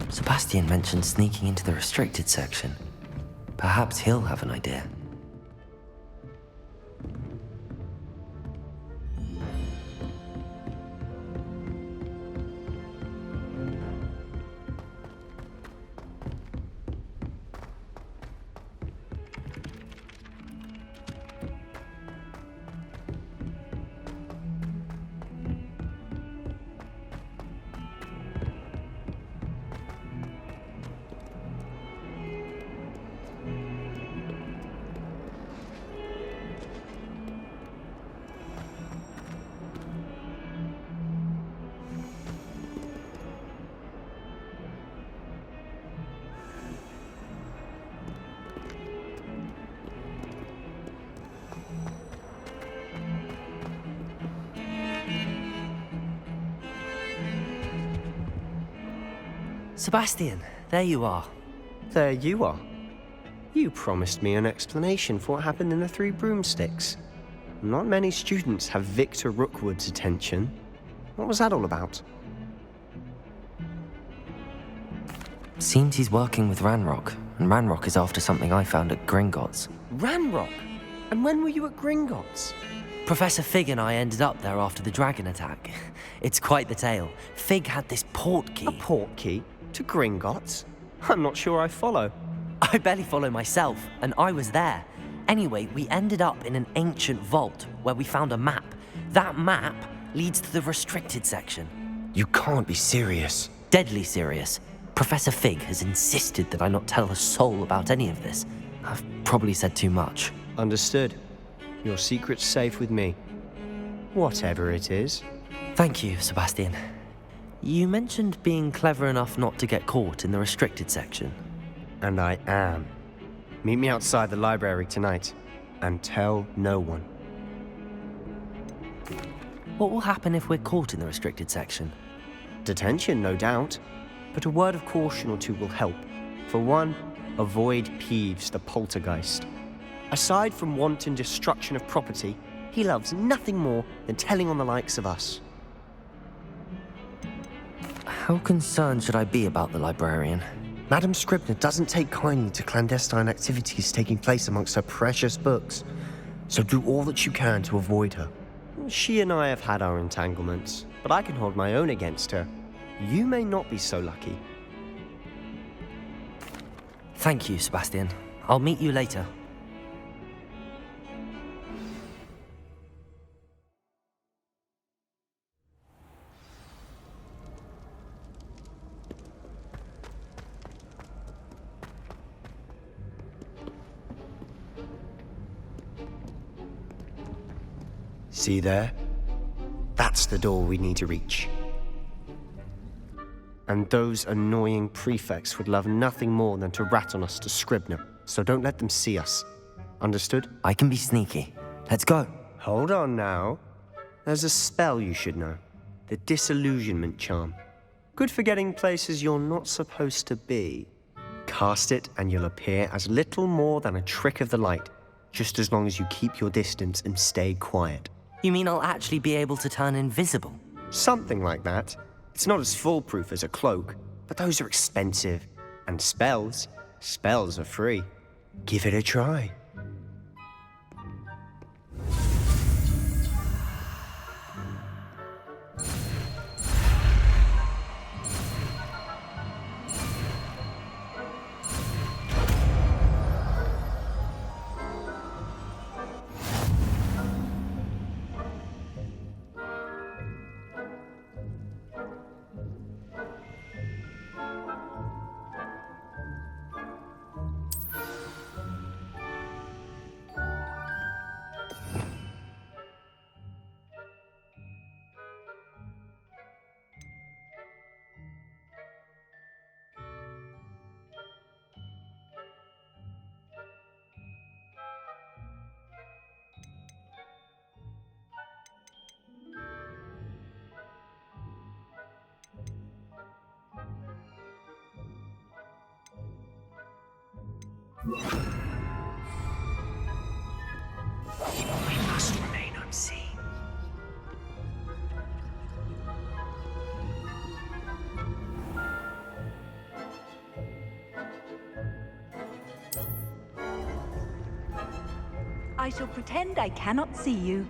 Sebastian mentioned sneaking into the restricted section. Perhaps he'll have an idea. Sebastian, there you are. There you are. You promised me an explanation for what happened in the Three Broomsticks. Not many students have Victor Rookwood's attention. What was that all about? Seems he's working with Ranrock, and Ranrock is after something I found at Gringotts. Ranrock? And when were you at Gringotts? Professor Fig and I ended up there after the dragon attack. It's quite the tale. Fig had this port key. A port key? To Gringotts? I'm not sure I follow. I barely follow myself, and I was there. Anyway, we ended up in an ancient vault where we found a map. That map leads to the restricted section. You can't be serious. Deadly serious. Professor Fig has insisted that I not tell a soul about any of this. I've probably said too much. Understood. Your secret's safe with me. Whatever it is. Thank you, Sebastian. You mentioned being clever enough not to get caught in the restricted section. And I am. Meet me outside the library tonight, and tell no one. What will happen if we're caught in the restricted section? Detention, no doubt. But a word of caution or two will help. For one, avoid Peeves, the poltergeist. Aside from wanton destruction of property, he loves nothing more than telling on the likes of us. How concerned should I be about the librarian? Madame Scribner doesn't take kindly to clandestine activities taking place amongst her precious books, so do all that you can to avoid her. She and I have had our entanglements, but I can hold my own against her. You may not be so lucky. Thank you, Sebastian. I'll meet you later. See there? That's the door we need to reach. And those annoying prefects would love nothing more than to rat on us to Scribner, so don't let them see us. Understood? I can be sneaky. Let's go. Hold on now. There's a spell you should know. The Disillusionment Charm. Good for getting places you're not supposed to be. Cast it and you'll appear as little more than a trick of the light, just as long as you keep your distance and stay quiet. You mean I'll actually be able to turn invisible? Something like that. It's not as foolproof as a cloak, but those are expensive. And spells are free. Give it a try. We must remain unseen. I shall pretend I cannot see you.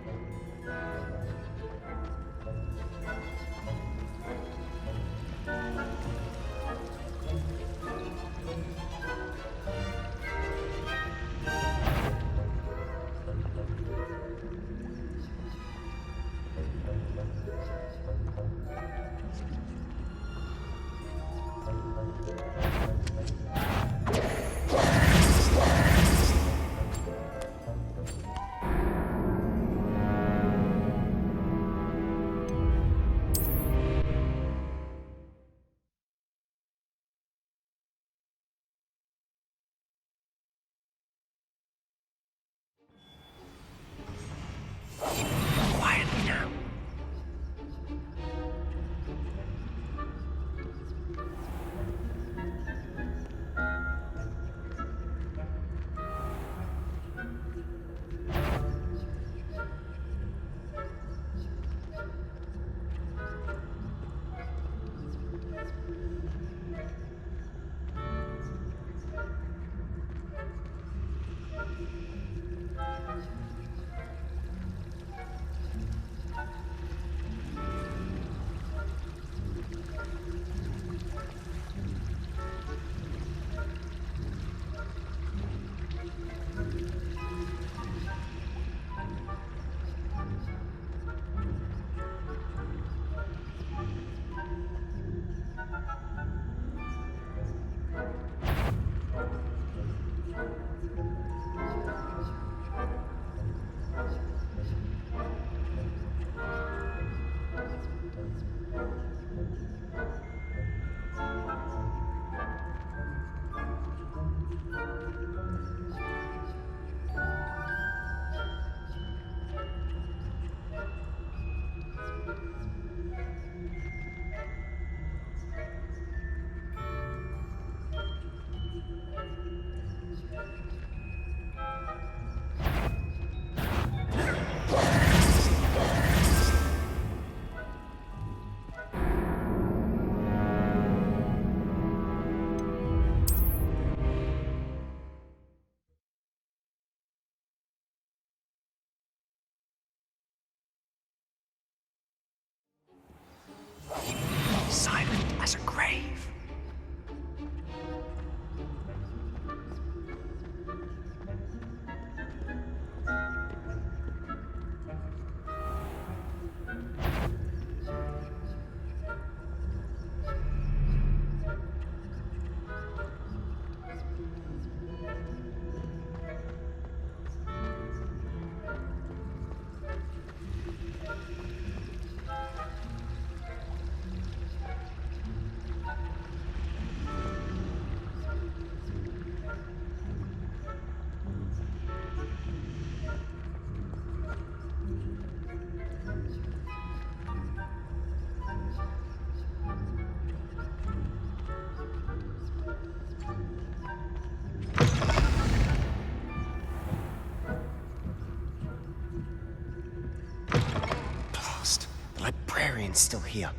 librarian's still here.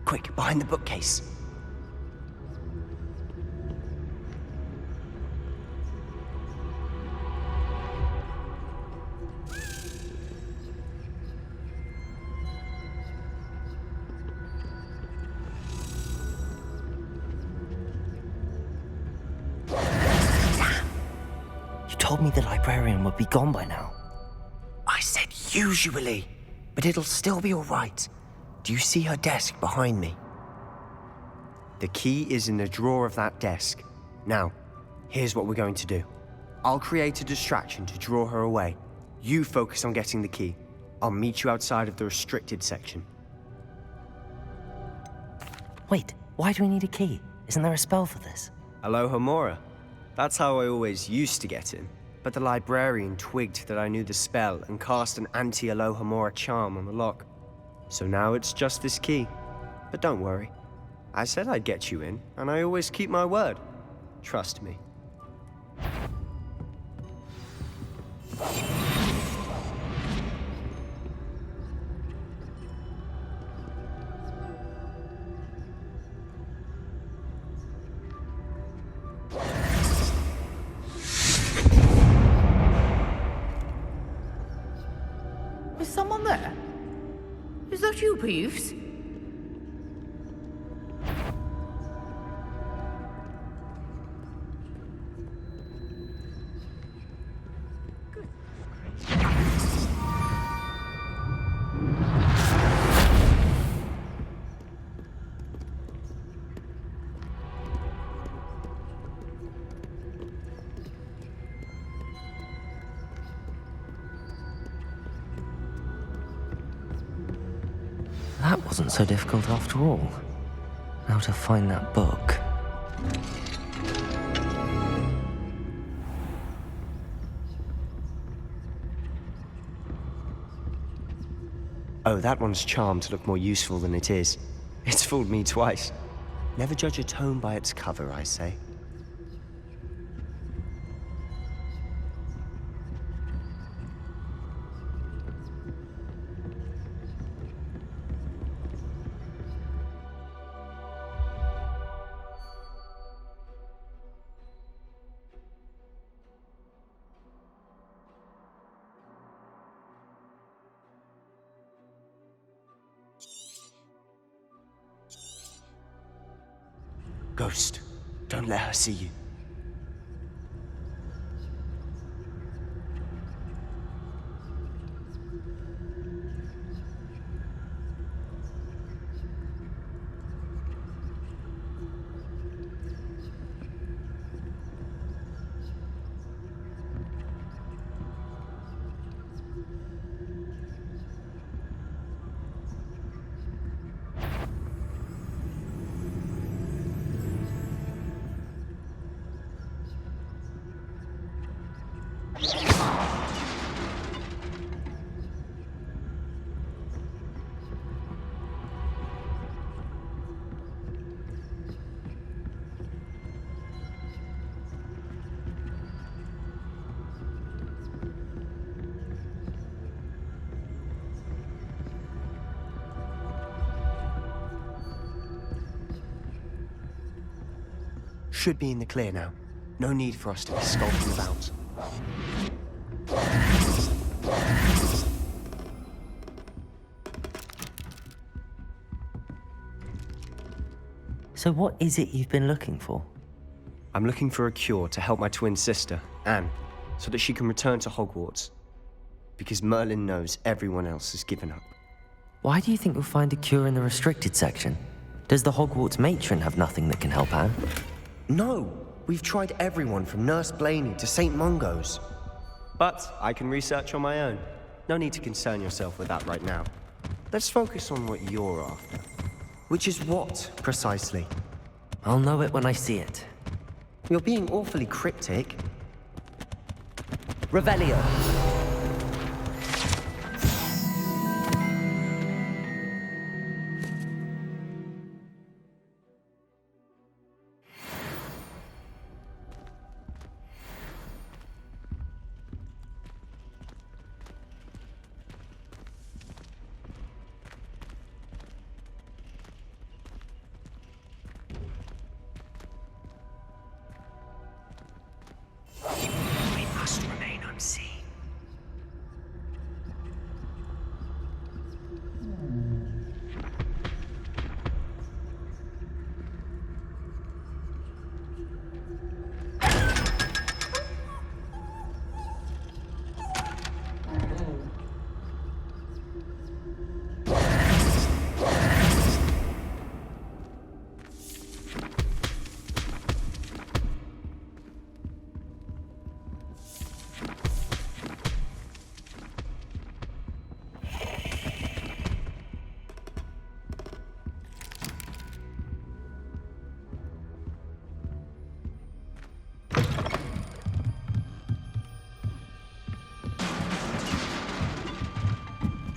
Quick, behind the bookcase. You told me the librarian would be gone by now. I said usually, but it'll still be all right. Do you see her desk behind me? The key is in the drawer of that desk. Now, here's what we're going to do. I'll create a distraction to draw her away. You focus on getting the key. I'll meet you outside of the restricted section. Wait, why do we need a key? Isn't there a spell for this? Alohomora. That's how I always used to get in. But the librarian twigged that I knew the spell and cast an anti-Alohomora charm on the lock. So now it's just this key. But don't worry. I said I'd get you in, and I always keep my word. Trust me. Is someone there? Is that you, Peeves? That wasn't so difficult after all. Now to find that book. Oh, that one's charmed to look more useful than it is. It's fooled me twice. Never judge a tome by its cover, I say. Ghost, don't let her see you. Should be in the clear now. No need for us to be skulking about. So what is it you've been looking for? I'm looking for a cure to help my twin sister, Anne, so that she can return to Hogwarts. Because Merlin knows everyone else has given up. Why do you think you'll find a cure in the restricted section? Does the Hogwarts matron have nothing that can help Anne? No! We've tried everyone from Nurse Blaney to St. Mungo's. But I can research on my own. No need to concern yourself with that right now. Let's focus on what you're after. Which is what, precisely? I'll know it when I see it. You're being awfully cryptic. Revelio!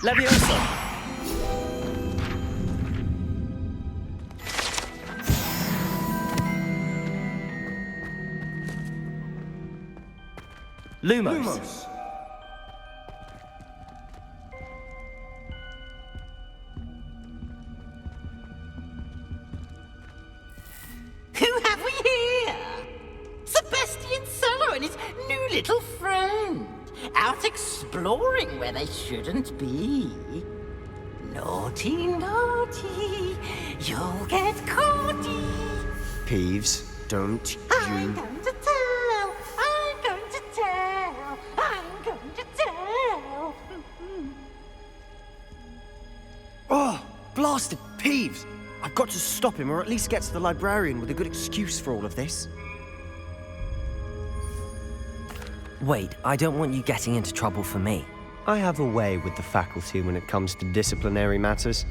Leviosa! Lumos! Who have we here? Sebastian Solo and his new little friend. Out exploring where they shouldn't be. Naughty, naughty, you'll get caughty. Peeves, don't I'm you... going to tell, I'm going to tell, I'm going to tell. Oh, blasted Peeves! I've got to stop him, or at least get to the librarian with a good excuse for all of this. Wait, I don't want you getting into trouble for me. I have a way with the faculty when it comes to disciplinary matters.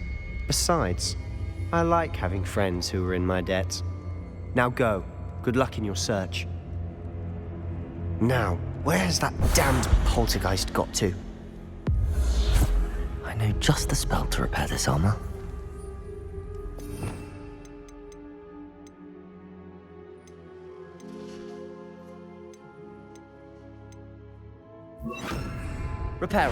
Besides, I like having friends who are in my debt. Now go. Good luck in your search. Now, where's that damned poltergeist got to? I know just the spell to repair this armor. Repair.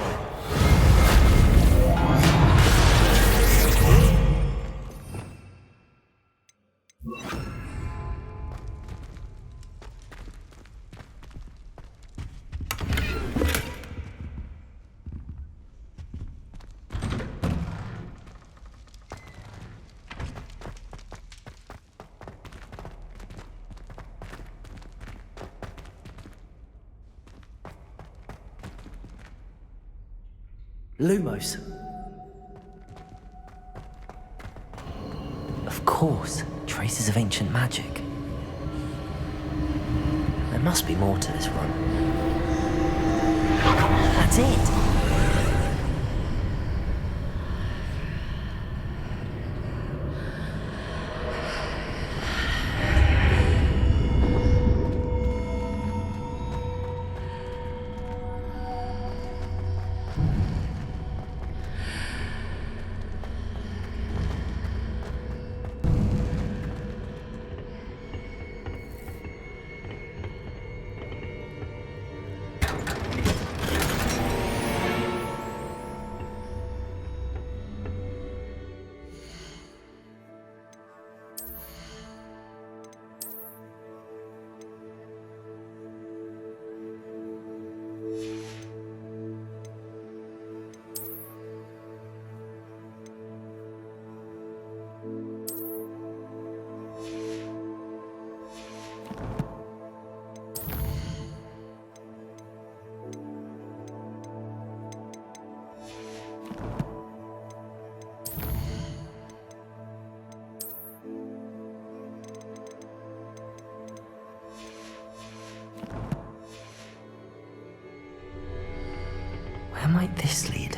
Lumos. Of course, traces of ancient magic. There must be more to this run. That's it! Where might this lead?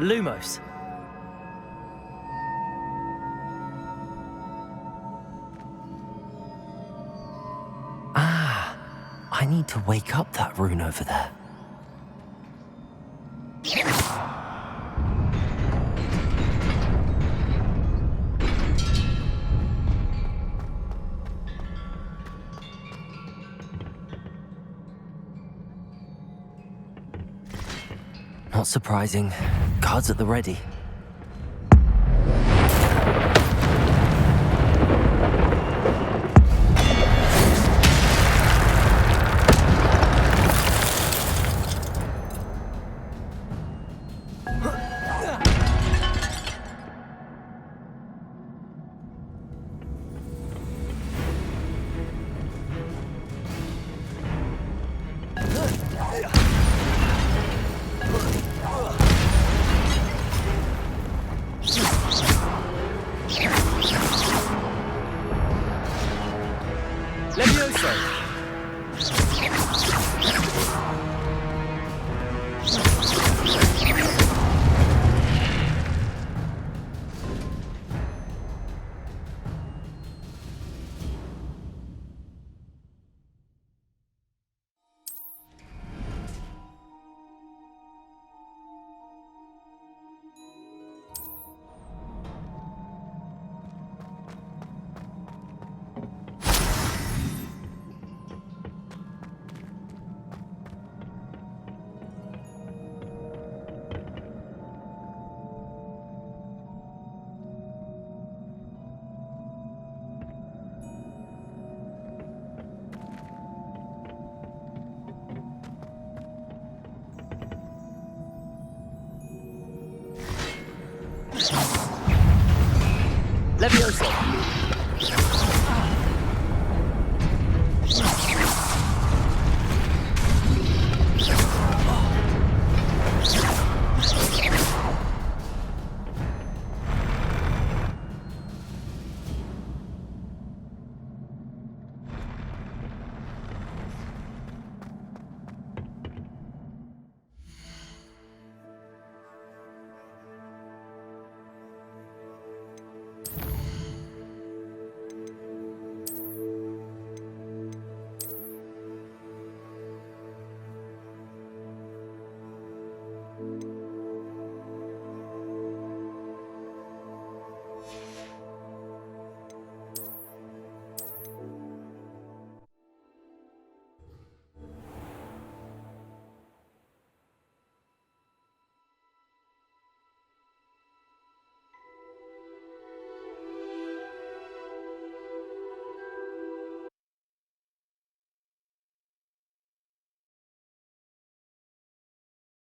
Lumos. I need to wake up that rune over there. Not surprising. Guards at the ready. Levioso.